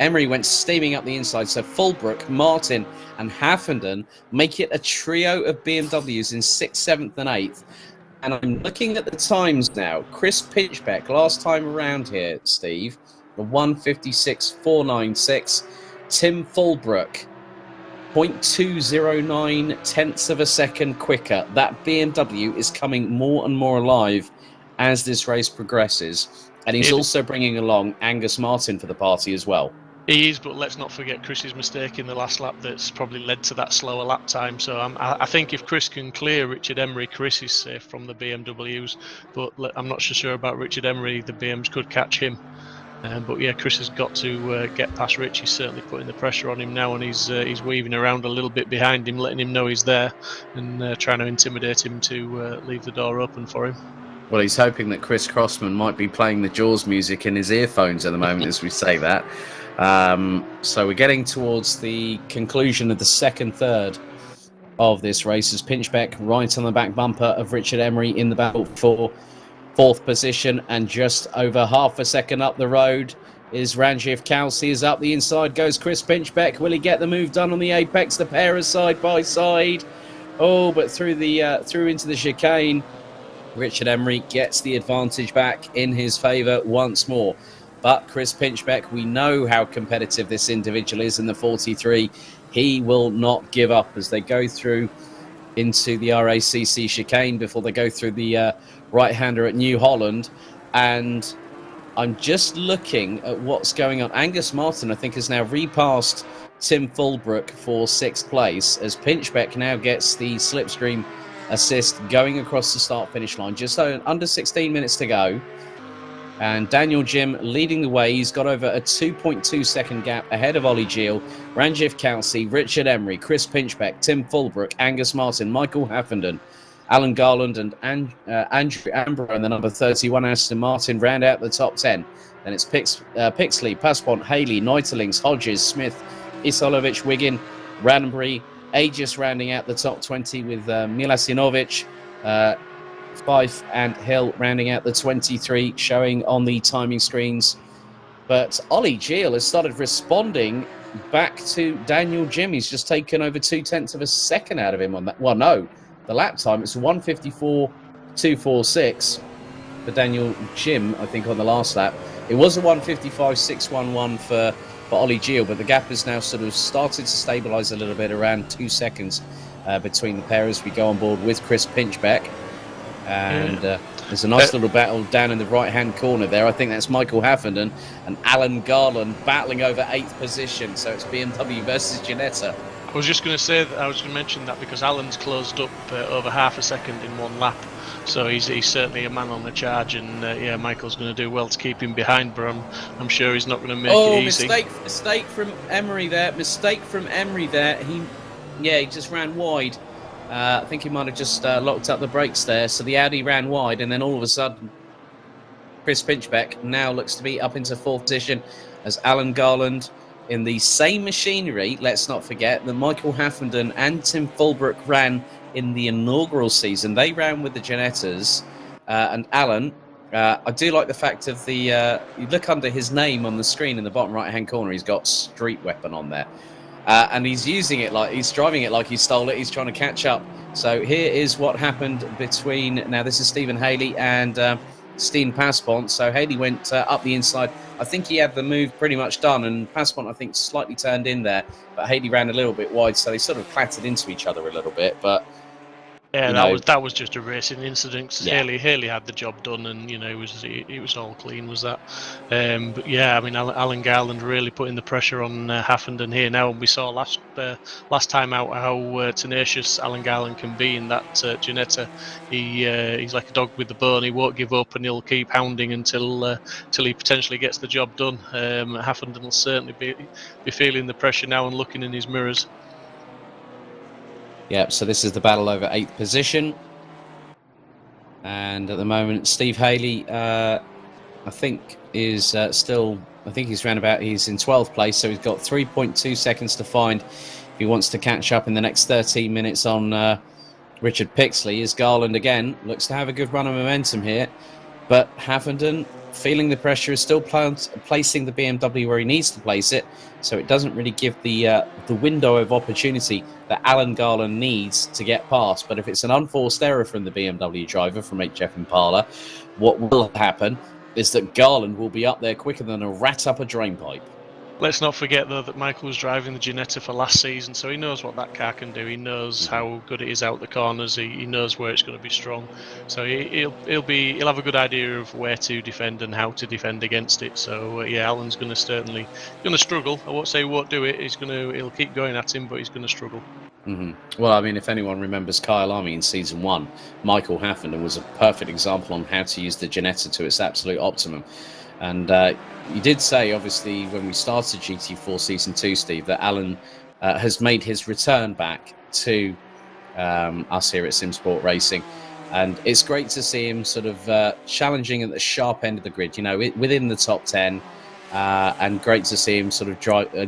Emery went steaming up the inside. So, Fulbrook, Martin, and Haffenden make it a trio of BMWs in 6th, 7th, and 8th. And I'm looking at the times now. Chris Pinchbeck, last time around here, Steve... the 156.496. Tim Fulbrook, 0.209 tenths of a second quicker. That BMW is coming more and more alive as this race progresses. And he's also bringing along Angus Martin for the party as well. He is, but let's not forget Chris's mistake in the last lap that's probably led to that slower lap time. So I think if Chris can clear Richard Emery, Chris is safe from the BMWs. But I'm not so sure about Richard Emery. The BMs could catch him. But yeah, Chris has got to get past Rich. He's certainly putting the pressure on him now, and he's weaving around a little bit behind him, letting him know he's there, and trying to intimidate him to leave the door open for him. Well, he's hoping that Chris Crossman might be playing the Jaws music in his earphones at the moment as we say that. So we're getting towards the conclusion of the second third of this race as Pinchbeck right on the back bumper of Richard Emery in the battle for 4th position, and just over half a second up the road is Ranjiv Kalsi. Is up the inside goes Chris Pinchbeck. Will he get the move done on the apex? The pair are side by side. Oh, but through into the chicane, Richard Emery gets the advantage back in his favour once more. But Chris Pinchbeck, we know how competitive this individual is in the 43. He will not give up as they go through into the RACC chicane before they go through the right-hander at New Holland. And I'm just looking at what's going on. Angus Martin, I think, has now repassed Tim Fulbrook for 6th place as Pinchbeck now gets the slipstream assist going across the start-finish line. Just under 16 minutes to go. And Daniel Jim leading the way. He's got over a 2.2 second gap ahead of Ollie Gill, Ranjiv Kalsi, Richard Emery, Chris Pinchbeck, Tim Fulbrook, Angus Martin, Michael Haffenden, Alan Garland, and Andrew Amber, and the number 31 Aston Martin round out the top 10. Then it's Pixley, Passpont, Haley, Neuterlings, Hodges, Smith, Isolovich, Wiggin, Ranbury, Aegis rounding out the top 20 with Milasinovic, Fife and Hill rounding out the 23, showing on the timing screens. But Ollie Gill has started responding back to Daniel Jim. He's just taken over 0.2 of a second out of him on that. Well, no, the lap time, it's 1:54.246 for Daniel Jim, I think, on the last lap. It was a 1:55.611 for Ollie Gill, but the gap has now sort of started to stabilise a little bit, around 2 seconds between the pair as we go on board with Chris Pinchbeck. And there's a nice little battle down in the right-hand corner there. I think that's Michael Haffenden and Alan Garland battling over 8th position. So it's BMW versus Ginetta. I was just going to say that, I was going to mention that because Alan's closed up over half a second in one lap. So he's certainly a man on the charge, and yeah, Michael's going to do well to keep him behind, but I'm sure he's not going to make it easy. Mistake from Emery there. He just ran wide. I think he might have just locked up the brakes there. So the Audi ran wide, and then all of a sudden, Chris Pinchbeck now looks to be up into 4th position as Alan Garland in the same machinery. Let's not forget that Michael Haffenden and Tim Fulbrook ran in the inaugural season. They ran with the Ginettas. And Alan, I do like the fact of the... you look under his name on the screen in the bottom right-hand corner, he's got Street Weapon on there. And he's using it like he's driving it like he stole it. He's trying to catch up. So here is what happened between... Now, this is Stephen Haley and Steen Passpont. So Haley went up the inside. I think he had the move pretty much done. And Passpont, I think, slightly turned in there. But Haley ran a little bit wide. So they sort of clattered into each other a little bit. But... Yeah, that was just a racing incident. Yeah. Haley had the job done, and it was all clean, was that? But yeah, I mean, Alan Garland really putting the pressure on Haffenden here now, and we saw last time out how tenacious Alan Garland can be in that Ginetta. He's like a dog with the bone. He won't give up, and he'll keep hounding until he potentially gets the job done. Haffenden will certainly be feeling the pressure now and looking in his mirrors. Yep, so this is the battle over 8th position. And at the moment, Steve Haley, I think, is still. I think he's round about. He's in 12th place, so he's got 3.2 seconds to find if he wants to catch up in the next 13 minutes on Richard Pixley. As Garland again looks to have a good run of momentum here, but Havenden, feeling the pressure, is still placing the BMW where he needs to place it, so it doesn't really give the window of opportunity that Alan Garland needs to get past. But if it's an unforced error from the BMW driver, from HF Impala, what will happen is that Garland will be up there quicker than a rat up a drainpipe. Let's not forget, though, that Michael was driving the Ginetta for last season, so he knows what that car can do. He knows how good it is out the corners. He knows where it's going to be strong. So he'll have a good idea of where to defend and how to defend against it. So yeah, Alan's going to certainly struggle. I won't say he won't do it. He'll keep going at him, but he's going to struggle. Mm-hmm. Well, I mean, if anyone remembers Kyle Army in season 1, Michael Havenden was a perfect example on how to use the Ginetta to its absolute optimum. And you did say, obviously, when we started GT4 Season 2, Steve, that Alan has made his return back to us here at Simsport Racing. And it's great to see him sort of challenging at the sharp end of the grid, within the top 10. And great to see him sort of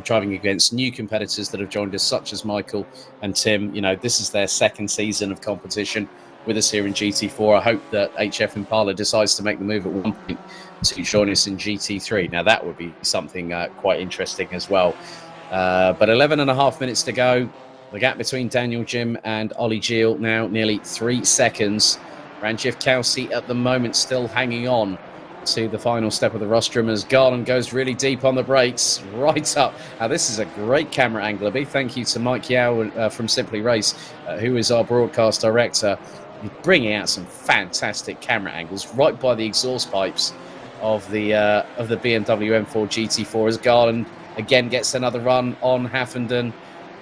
driving against new competitors that have joined us, such as Michael and Tim. This is their second season of competition with us here in GT4. I hope that HF Impala decides to make the move at one point to join us in GT3. Now, that would be something quite interesting as well. But 11 and a half minutes to go. The gap between Daniel Jim and Ollie Geel now nearly 3 seconds. Ranjith Kelsey at the moment still hanging on to the final step of the rostrum as Garland goes really deep on the brakes, right up. Now, this is a great camera angle. A big thank you to Mike Yao from Simply Race, who is our broadcast director. He's bringing out some fantastic camera angles right by the exhaust pipes of the BMW M4 GT4 as Garland again gets another run on Havenden,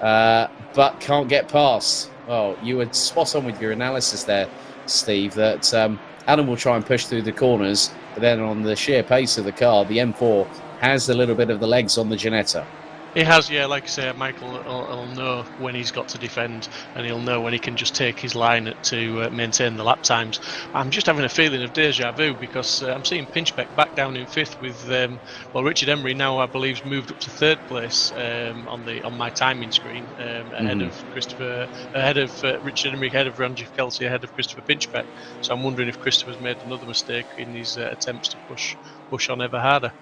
but can't get past. Oh, you were spot on with your analysis there, Steve, that Alan will try and push through the corners, but then on the sheer pace of the car, the M4 has a little bit of the legs on the Ginetta. He has, yeah. Like I say, Michael will know when he's got to defend, and he'll know when he can just take his line to maintain the lap times. I'm just having a feeling of deja vu because I'm seeing Pinchbeck back down in 5th with Richard Emery now, I believe, moved up to 3rd place on my timing screen, ahead of Christopher, ahead of Richard Emery, ahead of Ranjith Kelsey, ahead of Christopher Pinchbeck. So I'm wondering if Christopher's made another mistake in his attempts to push on ever harder.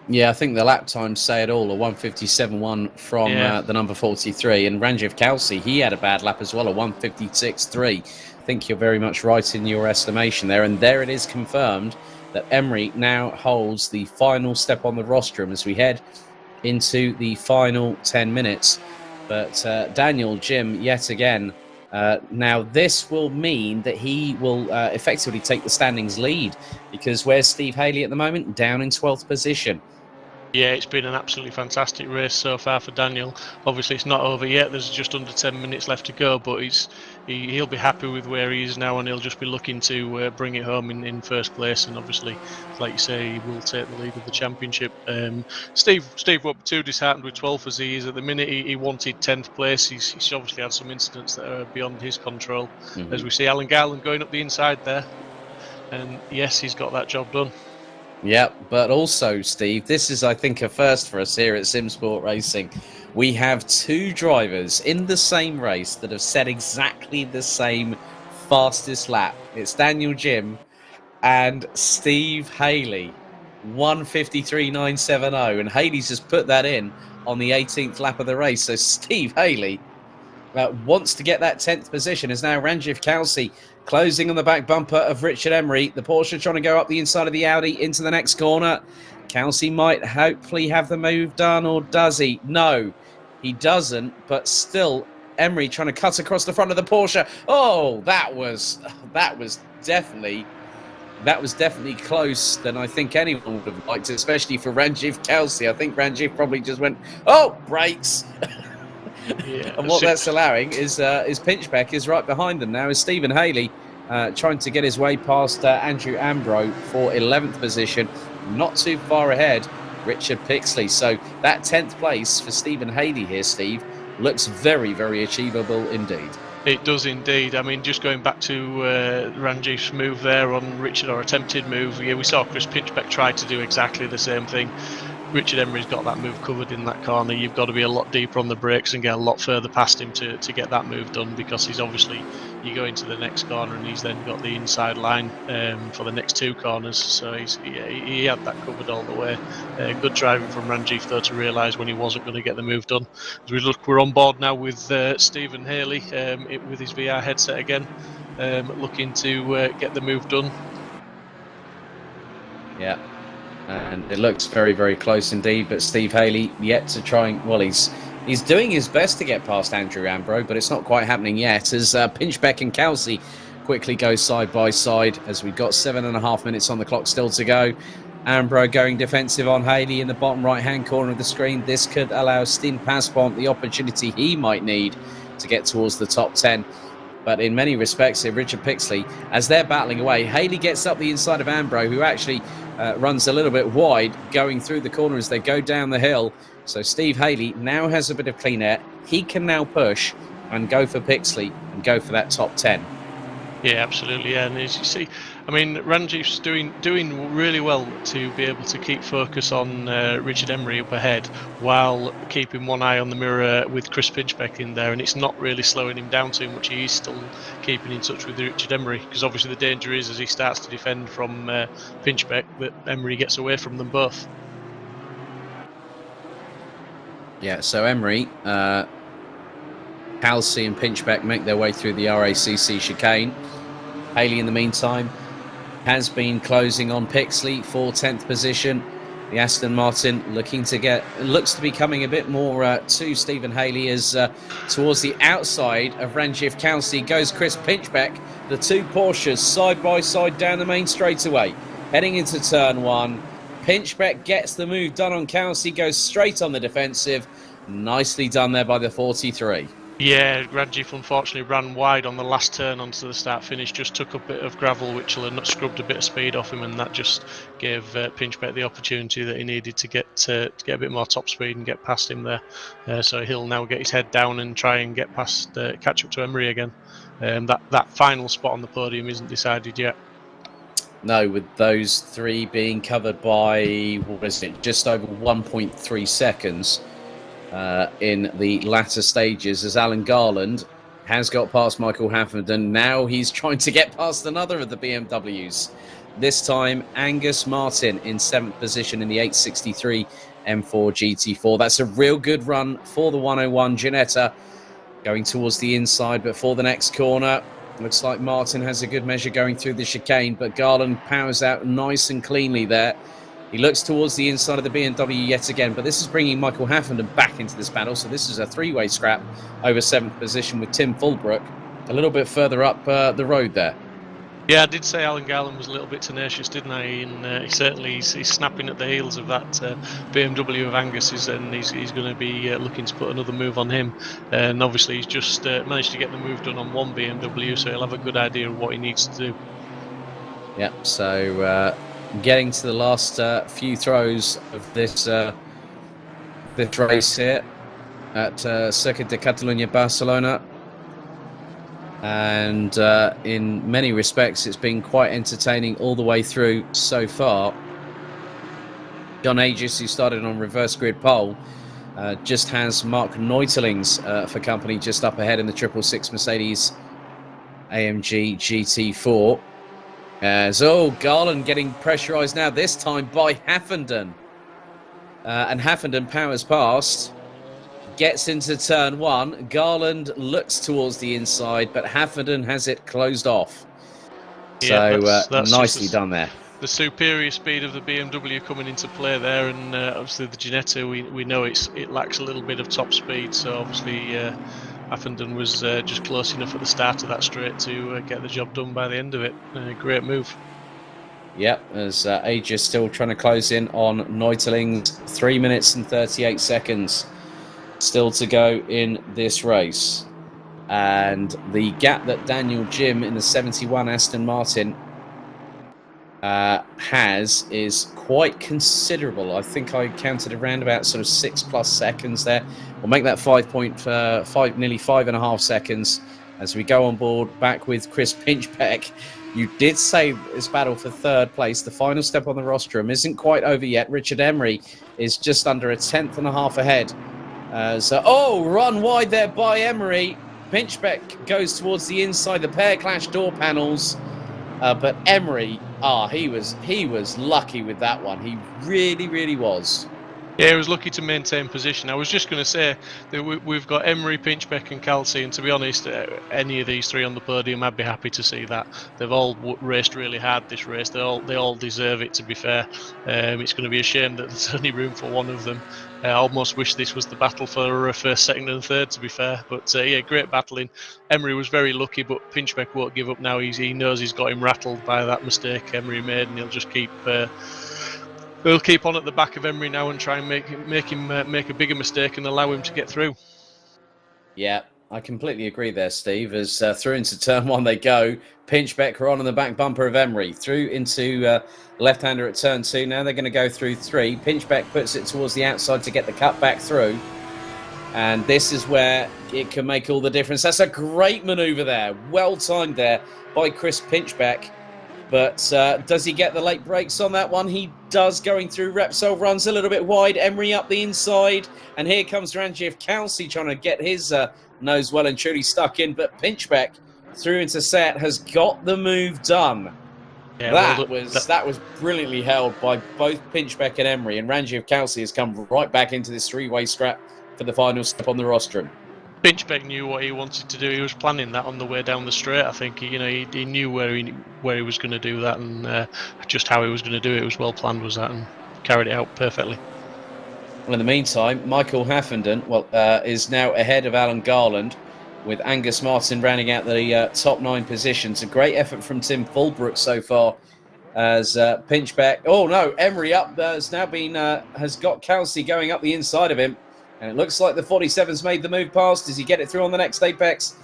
Yeah, I think the lap times say it all. A 157.1 from the number 43. And Ranjith Kelsey, he had a bad lap as well, a 156.3. I think you're very much right in your estimation there. And there it is confirmed that Emery now holds the final step on the rostrum as we head into the final 10 minutes. But Daniel Jim, yet again, now this will mean that he will effectively take the standings lead, because where's Steve Haley at the moment? Down in 12th position. Yeah, it's been an absolutely fantastic race so far for Daniel. Obviously, it's not over yet. There's just under 10 minutes left to go, but he'll be happy with where he is now, and he'll just be looking to bring it home in first place. And obviously, like you say, he will take the lead of the championship. Steve won't be too disheartened with 12th as he is at the minute. He wanted 10th place. He's obviously had some incidents that are beyond his control. As we see Alan Garland going up the inside there, and yes, he's got that job done. Yeah, but also, Steve, this is, I think, a first for us here at Simsport Racing. We have 2 drivers in the same race that have set exactly the same fastest lap. It's Daniel Jim and Steve Haley, 1:53.970, and Haley's just put that in on the 18th lap of the race. So Steve Haley wants to get that 10th position. Is now Ranjith Kelsey closing on the back bumper of Richard Emery. The Porsche trying to go up the inside of the Audi into the next corner. Kelsey might hopefully have the move done, or does he? No, he doesn't, but still Emery trying to cut across the front of the Porsche. Oh, that was definitely close than I think anyone would have liked, especially for Ranjith Kelsey. I think Ranjith probably just went, oh, brakes. Yeah, and what that's allowing is Pinchbeck is right behind them now, is Stephen Haley trying to get his way past Andrew Ambro for 11th position, not too far ahead Richard Pixley. So that 10th place for Stephen Haley here, Steve, looks very, very achievable indeed. It does indeed. I mean, just going back to Ranjiv's move there on Richard, or attempted move, yeah, we saw Chris Pinchbeck try to do exactly the same thing. Richard Emery's got that move covered in that corner. You've got to be a lot deeper on the brakes and get a lot further past him to get that move done, because he's obviously, you go into the next corner and he's then got the inside line for the next 2 corners. So he had that covered all the way. Good driving from Ranjiv though to realise when he wasn't going to get the move done. As we look, we're on board now with Stephen Haley with his VR headset again, looking to get the move done. Yeah. And it looks very, very close indeed. But Steve Haley yet to try and... Well, he's doing his best to get past Andrew Ambrose, but it's not quite happening yet, as Pinchbeck and Kelsey quickly go side by side, as we've got 7.5 minutes on the clock still to go. Ambrose going defensive on Haley in the bottom right-hand corner of the screen. This could allow Steen Passpont the opportunity he might need to get towards the top 10. But in many respects, Richard Pixley, as they're battling away, Haley gets up the inside of Ambrose, who actually runs a little bit wide, going through the corner as they go down the hill. So Steve Haley now has a bit of clean air. He can now push and go for Pixley and go for that top 10. Yeah, absolutely. Yeah, and as you see, I mean, Ranjiv's doing really well to be able to keep focus on Richard Emery up ahead, while keeping one eye on the mirror with Chris Pinchbeck in there, and it's not really slowing him down too much. He is still keeping in touch with Richard Emery, because obviously the danger is, as he starts to defend from Pinchbeck, that Emery gets away from them both. Yeah, so Emery, Halsey and Pinchbeck make their way through the RACC chicane. Haley, in the meantime, has been closing on Pixley for 10th position. The Aston Martin looks to be coming a bit more to Stephen Haley, as towards the outside of Ranjiv Kelsey goes Chris Pinchbeck. The 2 Porsches side by side down the main straightaway, heading into turn 1. Pinchbeck gets the move done on Kelsey, goes straight on the defensive. Nicely done there by the 43. Yeah, Ranjiv unfortunately ran wide on the last turn onto the start finish, just took a bit of gravel which will have scrubbed a bit of speed off him, and that just gave Pinchbeck the opportunity that he needed to get a bit more top speed and get past him there. So he'll now get his head down and try and get past, catch up to Emery again. That final spot on the podium isn't decided yet. No, with those 3 being covered by, what is it, just over 1.3 seconds. In the latter stages, as Alan Garland has got past Michael Haffenden. Now he's trying to get past another of the BMWs. This time, Angus Martin in 7th position in the 863 M4 GT4. That's a real good run for the 101 Ginetta, going towards the inside, but for the next corner, looks like Martin has a good measure going through the chicane, but Garland powers out nice and cleanly there. He looks towards the inside of the BMW yet again, but this is bringing Michael Haffenden back into this battle. So this is a 3-way scrap over 7th position with Tim Fulbrook a little bit further up the road there. Yeah, I did say Alan Garland was a little bit tenacious, didn't I? And he's snapping at the heels of that BMW of Angus's, and he's going to be looking to put another move on him. And obviously he's just managed to get the move done on one BMW, so he'll have a good idea of what he needs to do. Yeah, so... getting to the last few throws of this race here at Circuit de Catalunya, Barcelona, and in many respects it's been quite entertaining all the way through so far. John Aegis, who started on reverse grid pole, just has Mark Neutelings for company just up ahead in the 666 Mercedes AMG GT4. Garland getting pressurised now, this time by Haffenden. And Haffenden powers past, gets into turn 1. Garland looks towards the inside, but Haffenden has it closed off. Yeah, so that's nicely done there. The superior speed of the BMW coming into play there, and obviously the Ginetta, we know it lacks a little bit of top speed, so obviously Haffenden was just close enough at the start of that straight to get the job done by the end of it. Great move. Yep, as Aegis still trying to close in on Neutelings. 3 minutes and 38 seconds still to go in this race. And the gap that Daniel Jim in the 71 Aston Martin has is quite considerable. I think I counted around about sort of 6+ seconds there. We'll make that 5.5, nearly 5.5 seconds as we go on board back with Chris Pinchbeck. You did say this battle for third place. The final step on the rostrum isn't quite over yet. Richard Emery is just under a tenth and a half ahead. Run wide there by Emery. Pinchbeck goes towards the inside, the pair clash door panels. But Emery, he was lucky with that one. He really, really was. Yeah, he was lucky to maintain position. I was just going to say that we've got Emery, Pinchbeck and Kelsey, and to be honest, any of these three on the podium, I'd be happy to see that. They've all raced really hard this race. They all deserve it, to be fair. It's going to be a shame that there's only room for one of them. I almost wish this was the battle for first, second and third, to be fair. But great battling. Emery was very lucky, but Pinchbeck won't give up now. He knows he's got him rattled by that mistake Emery made, and he'll just keep... We'll keep on at the back of Emery now and try and make him make a bigger mistake and allow him to get through. Yeah, I completely agree there, Steve. As through into turn one they go. Pinchbeck are on the back bumper of Emery. Through into left-hander at turn two. Now they're going to go through three. Pinchbeck puts it towards the outside to get the cut back through. And this is where it can make all the difference. That's a great manoeuvre there. Well timed there by Chris Pinchbeck. But does he get the late brakes on that one? He does, going through. Repsol runs a little bit wide. Emery up the inside. And here comes Ranjiv Kelsey trying to get his nose well and truly stuck in. But Pinchbeck through into set has got the move done. Yeah, that was brilliantly held by both Pinchbeck and Emery. And Ranjiv Kelsey has come right back into this three-way scrap for the final step on the rostrum. Pinchbeck knew what he wanted to do. He was planning that on the way down the straight. I think he knew where he was going to do that, and just how he was going to do it. It was well planned, was that, and carried it out perfectly. Well, in the meantime, Michael Haffenden is now ahead of Alan Garland, with Angus Martin rounding out the top 9 positions. A great effort from Tim Fulbrook so far, as Pinchbeck. Oh no, Emery up has now been has got Kelsey going up the inside of him. And it looks like the 47's made the move past. Does he get it through on the next apex?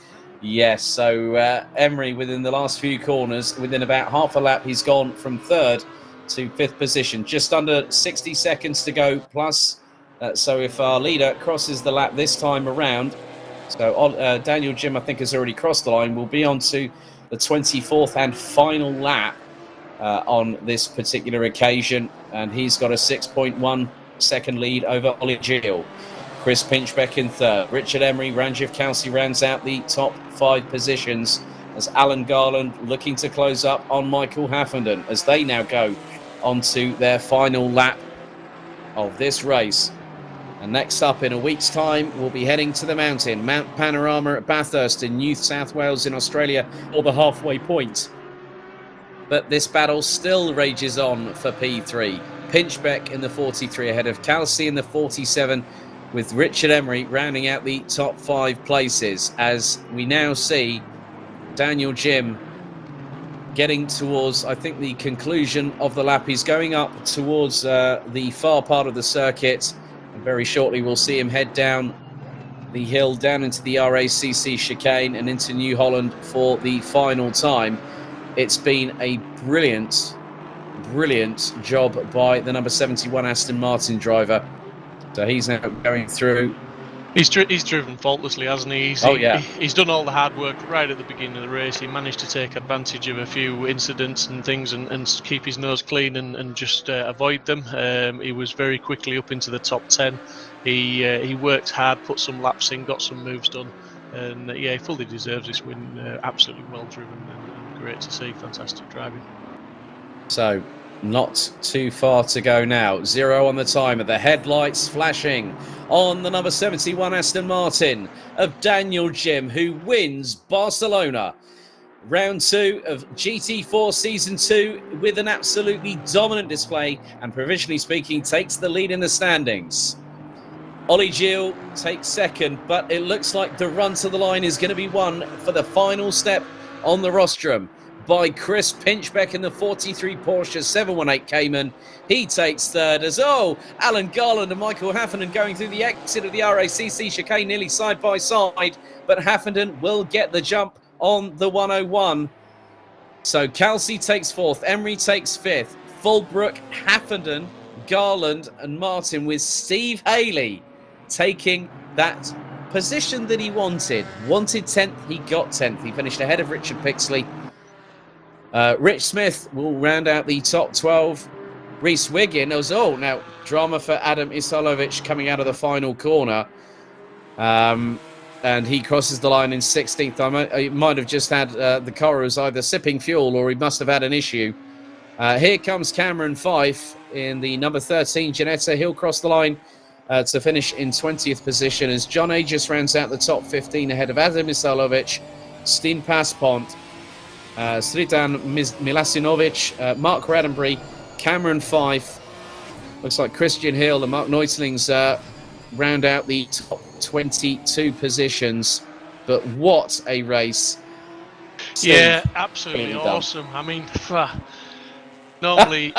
Yes. So Emery, within the last few corners, within about half a lap, he's gone from third to fifth position. Just under 60 seconds to go plus. So if our leader crosses the lap this time around, so Daniel Jim, I think, has already crossed the line. We'll be on to the 24th and final lap on this particular occasion. And he's got a 6.1 second lead over Ollie Gill. Chris Pinchbeck in third. Richard Emery, Ranjiv Kelsey rounds out the top 5 positions as Alan Garland looking to close up on Michael Haffenden as they now go onto their final lap of this race. And next up in a week's time, we'll be heading to the mountain, Mount Panorama at Bathurst in New South Wales in Australia, or the halfway point. But this battle still rages on for P3. Pinchbeck in the 43 ahead of Kelsey in the 47, with Richard Emery rounding out the top 5 places, as we now see Daniel Jim getting towards, I think, the conclusion of the lap. He's going up towards the far part of the circuit, and very shortly we'll see him head down the hill, down into the RACC chicane and into New Holland for the final time. It's been a brilliant job by the number 71 Aston Martin driver. So he's now going through. He's driven faultlessly, hasn't he? He's done all the hard work right at the beginning of the race. He managed to take advantage of a few incidents and things and keep his nose clean and just avoid them. He was very quickly up into the top 10. He worked hard, put some laps in, got some moves done. And he fully deserves this win. Absolutely well driven and great to see. Fantastic driving. So, not too far to go now. 0 on the timer. The headlights flashing on the number 71 Aston Martin of Daniel Jim, who wins Barcelona. Round 2 of GT4 Season 2 with an absolutely dominant display and, provisionally speaking, takes the lead in the standings. Ollie Gill takes second, but it looks like the run to the line is going to be won for the final step on the rostrum by Chris Pinchbeck in the 43 Porsche 718 Cayman. He takes third as Alan Garland and Michael Haffenden going through the exit of the RACC chicane nearly side by side, but Haffenden will get the jump on the 101. So Kelsey takes fourth, Emery takes fifth, Fulbrook, Haffenden, Garland and Martin, with Steve Haley taking that position that he wanted. Wanted 10th, he got 10th. He finished ahead of Richard Pixley. Rich Smith will round out the top 12. Reese Wiggin was now drama for Adam Isolovic coming out of the final corner. And he crosses the line in 16th. He might have just had the car was either sipping fuel or he must have had an issue. Here comes Cameron Fife in the number 13 Ginetta. He'll cross the line to finish in 20th position as John Aegis rounds out the top 15 ahead of Adam Isolovic, Steen Paspont, Sritan Milasinovic, Mark Raddenbury, Cameron Fife. Looks like Christian Hill and Mark Neutlings round out the top 22 positions. But what a race. Yeah, absolutely awesome. I mean, normally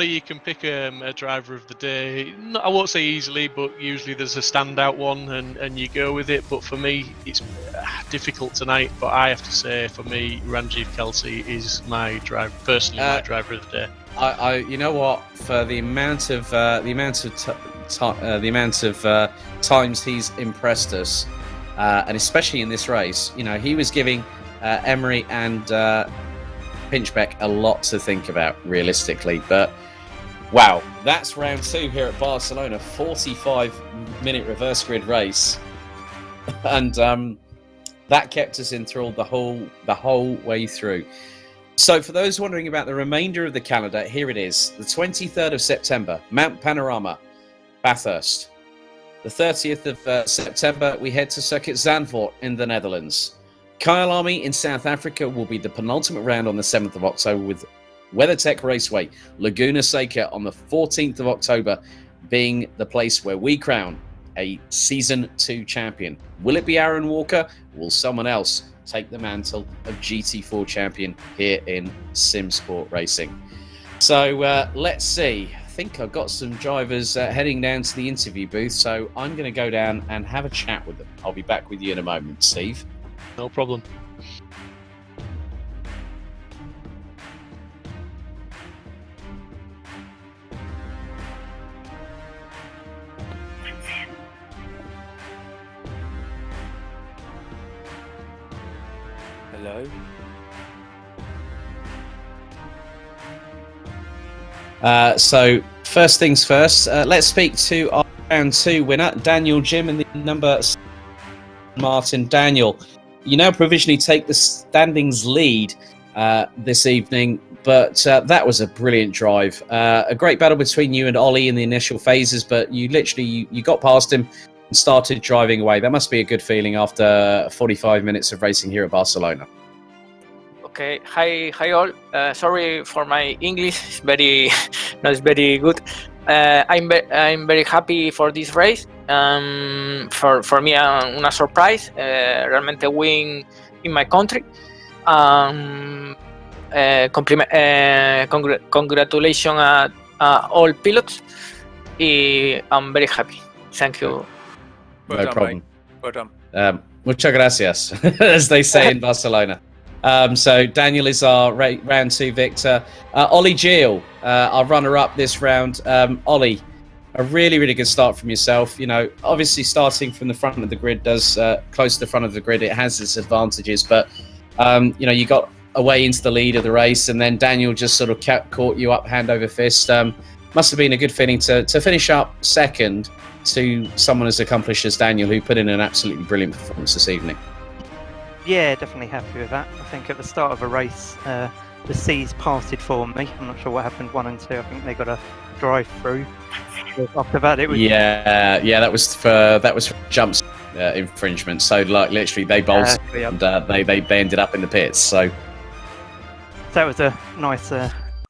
you can pick a driver of the day. I won't say easily, but usually there's a standout one and you go with it. But for me, it's difficult tonight. But I have to say, for me, Ranjiv Kelsey is my driver, personally my driver of the day. You know what? For the amount of times he's impressed us, and especially in this race, he was giving Emery and Pinchbeck a lot to think about realistically. But wow, that's round 2 here at Barcelona, 45-minute reverse grid race, and that kept us enthralled the whole way through. So for those wondering about the remainder of the calendar, here it is. The 23rd of September, Mount Panorama, Bathurst. The 30th of September, we head to Circuit Zandvoort in the Netherlands. Kyalami in South Africa will be the penultimate round on the 7th of October with WeatherTech Raceway, Laguna Seca on the 14th of October being the place where we crown a Season 2 champion. Will it be Aaron Walker? Will someone else take the mantle of GT4 champion here in Simsport Racing? So let's see. I think I've got some drivers heading down to the interview booth, so I'm going to go down and have a chat with them. I'll be back with you in a moment, Steve. No problem. Hello. So first things first, let's speak to our round 2 winner, Daniel Jim, and the number Martin. Daniel, you now provisionally take the standings lead this evening, but that was a brilliant drive. A great battle between you and Ollie in the initial phases, but you literally you got past him and started driving away. That must be a good feeling after 45 minutes of racing here at Barcelona. Okay, hi all. Sorry for my English. It's very good. I'm very happy for this race. For me, una surprise. Realmente win in my country. Congratulations at all pilots. I'm very happy. Thank you. No problem. Mate. Well done. Muchas gracias, as they say in Barcelona. So Daniel is our round 2 victor. Ollie Gill, our runner-up this round. Ollie, a really, really good start from yourself. Obviously starting from the front of the grid does, close to the front of the grid, it has its advantages. But, you got away into the lead of the race and then Daniel just sort of caught you up hand over fist. Must have been a good feeling to finish up second to someone as accomplished as Daniel, who put in an absolutely brilliant performance this evening. Yeah, definitely happy with that. I think at the start of a race, the C's parted for me. I'm not sure what happened 1 and 2. I think they got a drive through. After that, it was that was for jumps infringement. So like literally they bolted and they ended up in the pits. So that was a nice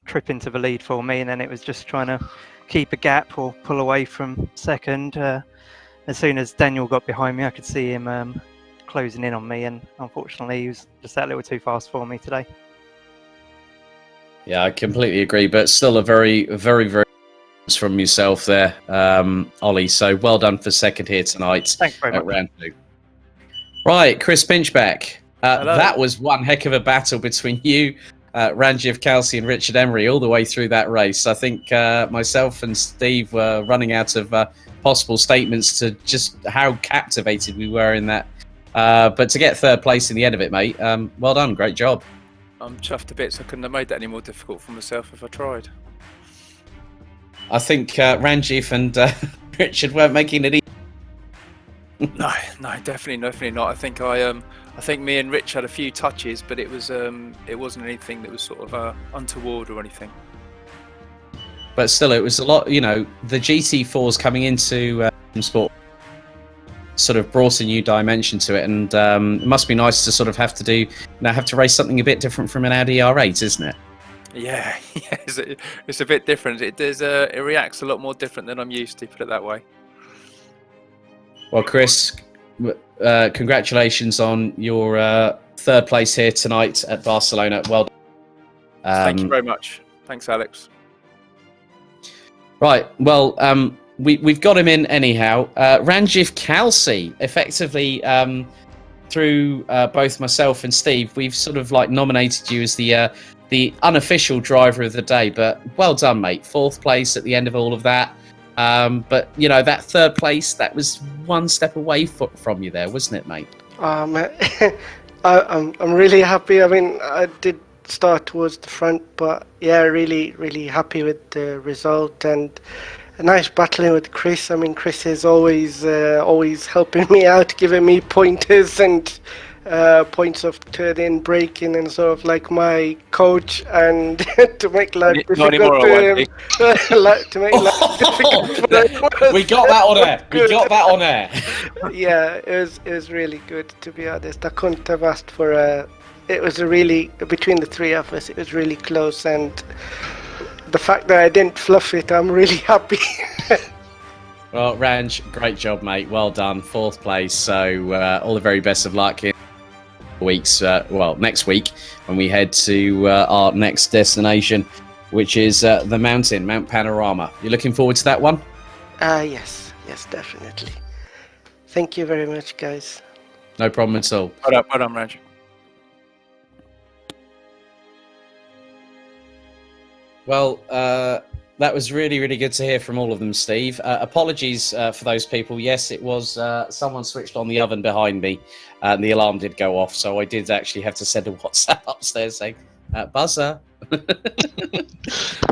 trip into the lead for me, and then it was just trying to keep a gap or pull away from second. As soon as Daniel got behind me, I could see him closing in on me, and unfortunately he was just that little too fast for me today. Yeah, I completely agree, but still a very, very, very from yourself there, Ollie. So well done for second here tonight. Thanks very much. Round 2. Right, Chris Pinchbeck. That was one heck of a battle between you Ranjiv Kalsi and Richard Emery all the way through that race. I think myself and Steve were running out of possible statements to just how captivated we were in that. But to get third place in the end of it, mate, well done, great job. I'm chuffed to bits. I couldn't have made that any more difficult for myself if I tried. I think Ranjiv and Richard weren't making it easy. No, definitely not. I think me and Rich had a few touches, but it wasn't anything that was sort of untoward or anything. But still, it was a lot. You know, the GT4s coming into sport sort of brought a new dimension to it, and it must be nice to sort of have to race something a bit different from an Audi R8, isn't it? Yeah, it's a bit different. It reacts a lot more different than I'm used to, put it that way. Well, Chris, congratulations on your third place here tonight at Barcelona. Well done. Thank you very much. Thanks, Alex. Right, well, we've got him in anyhow. Ranjiv Kalsi, effectively, through both myself and Steve, we've sort of like nominated you as the unofficial driver of the day. But well done, mate. Fourth place at the end of all of that. But you know, that third place, that was one step away from you there, wasn't it, mate? I'm really happy. I mean, I did start towards the front, but yeah, really happy with the result, and a nice battling with Chris. I mean, Chris is always helping me out, giving me pointers and points of turning, braking, and sort of like my coach, and to make life difficult to him. To make life difficult. We got that on air. Yeah, it was really good, to be honest. I couldn't have asked for it was a really, between the three of us, it was really close, and the fact that I didn't fluff it, I'm really happy. Well, Ranj, great job, mate. Well done, fourth place. So all the very best of luck in weeks. Next week when we head to our next destination, which is the mountain, Mount Panorama. You looking forward to that one? Yes, definitely. Thank you very much, guys. No problem at all. Well done, Ranj. Well, that was really good to hear from all of them, Steve. Apologies for those people. Yes, it was someone switched on the oven behind me, and the alarm did go off. So I did actually have to send a WhatsApp upstairs saying, "Buzzer."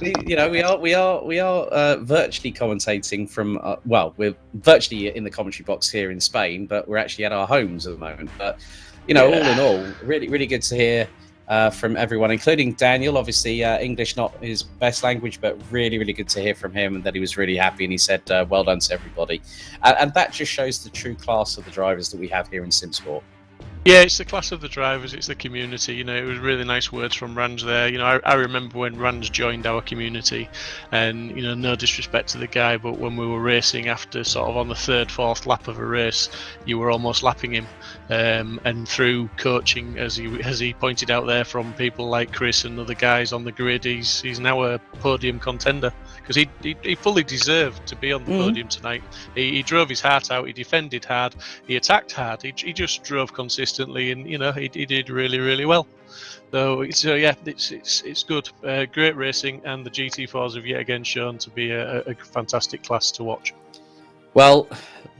You know, we are virtually commentating from. We're virtually in the commentary box here in Spain, but we're actually at our homes at the moment. But you know, all in all, really good to hear. From everyone, including Daniel. Obviously, English not his best language, but really good to hear from him, and that he was really happy, and he said, well done to everybody. And that just shows the true class of the drivers that we have here in Simsport. Yeah, it's the class of the drivers, it's the community. You know, it was really nice words from Ranj there. You know, I remember when Ranj joined our community, and, you know, no disrespect to the guy, but when we were racing after sort of on the third, fourth lap of a race, you were almost lapping him. And through coaching, as he pointed out there, from people like Chris and other guys on the grid, he's now a podium contender, because he fully deserved to be on the podium tonight. He drove his heart out, he defended hard, he attacked hard, he just drove consistently, and you know, he did really well. So yeah, it's good. Great racing, and the GT4s have yet again shown to be a fantastic class to watch. Well,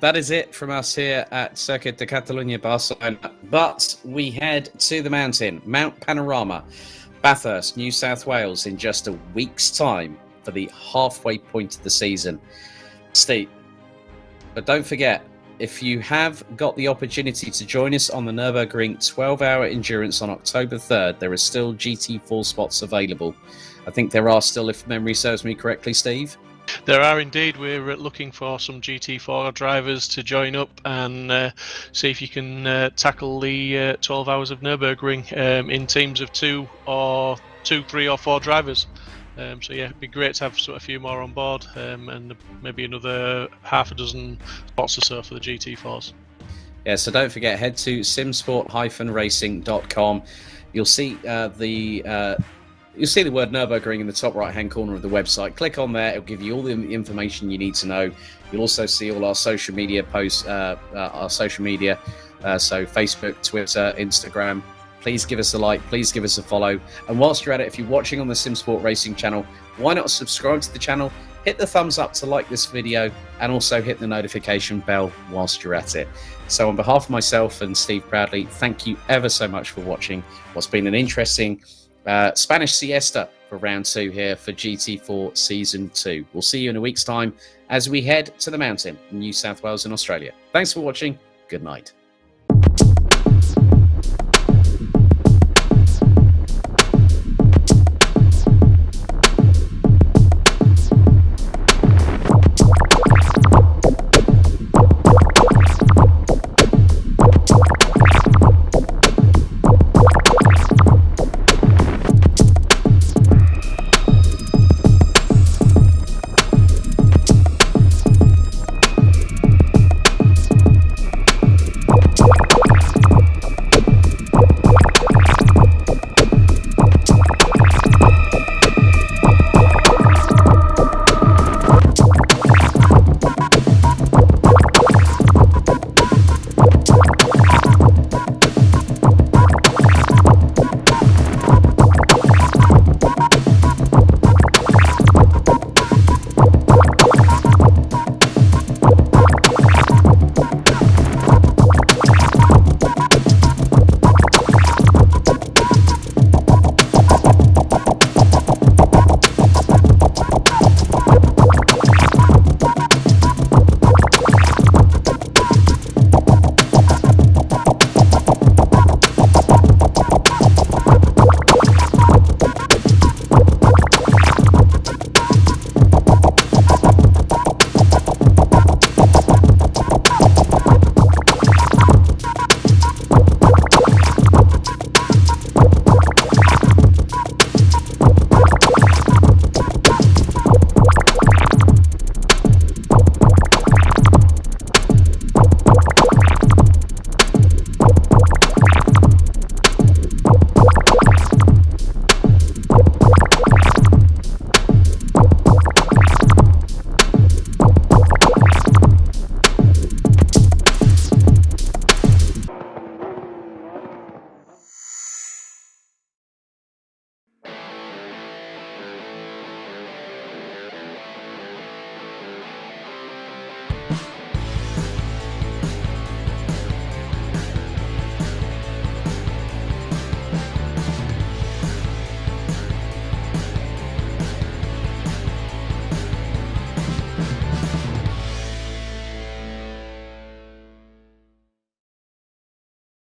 that is it from us here at Circuit de Catalunya, Barcelona. But we head to the mountain, Mount Panorama, Bathurst, New South Wales, in just a week's time for the halfway point of the season. Steve, but don't forget, if you have got the opportunity to join us on the Nürburgring 12-hour endurance on October 3rd, there are still GT4 spots available. I think there are still, if memory serves me correctly, Steve. There are indeed. We're looking for some GT4 drivers to join up and see if you can tackle the 12 hours of Nürburgring in teams of two, 3 or 4 drivers. So yeah, it'd be great to have a few more on board, and maybe another half a dozen spots or so for the GT4s. Yeah, so don't forget, head to simsport-racing.com. You'll see you'll see the word Nürburgring in the top right-hand corner of the website. Click on there; it'll give you all the information you need to know. You'll also see all our social media posts, so Facebook, Twitter, Instagram. please give us a like, please give us a follow. And whilst you're at it, if you're watching on the Simsport Racing channel, why not subscribe to the channel, hit the thumbs up to like this video, and also hit the notification bell whilst you're at it. So on behalf of myself and Steve Proudly, thank you ever so much for watching what's been an interesting Spanish siesta for round 2 here for GT4 Season 2. We'll see you in a week's time as we head to the mountain in New South Wales in Australia. Thanks for watching. Good night.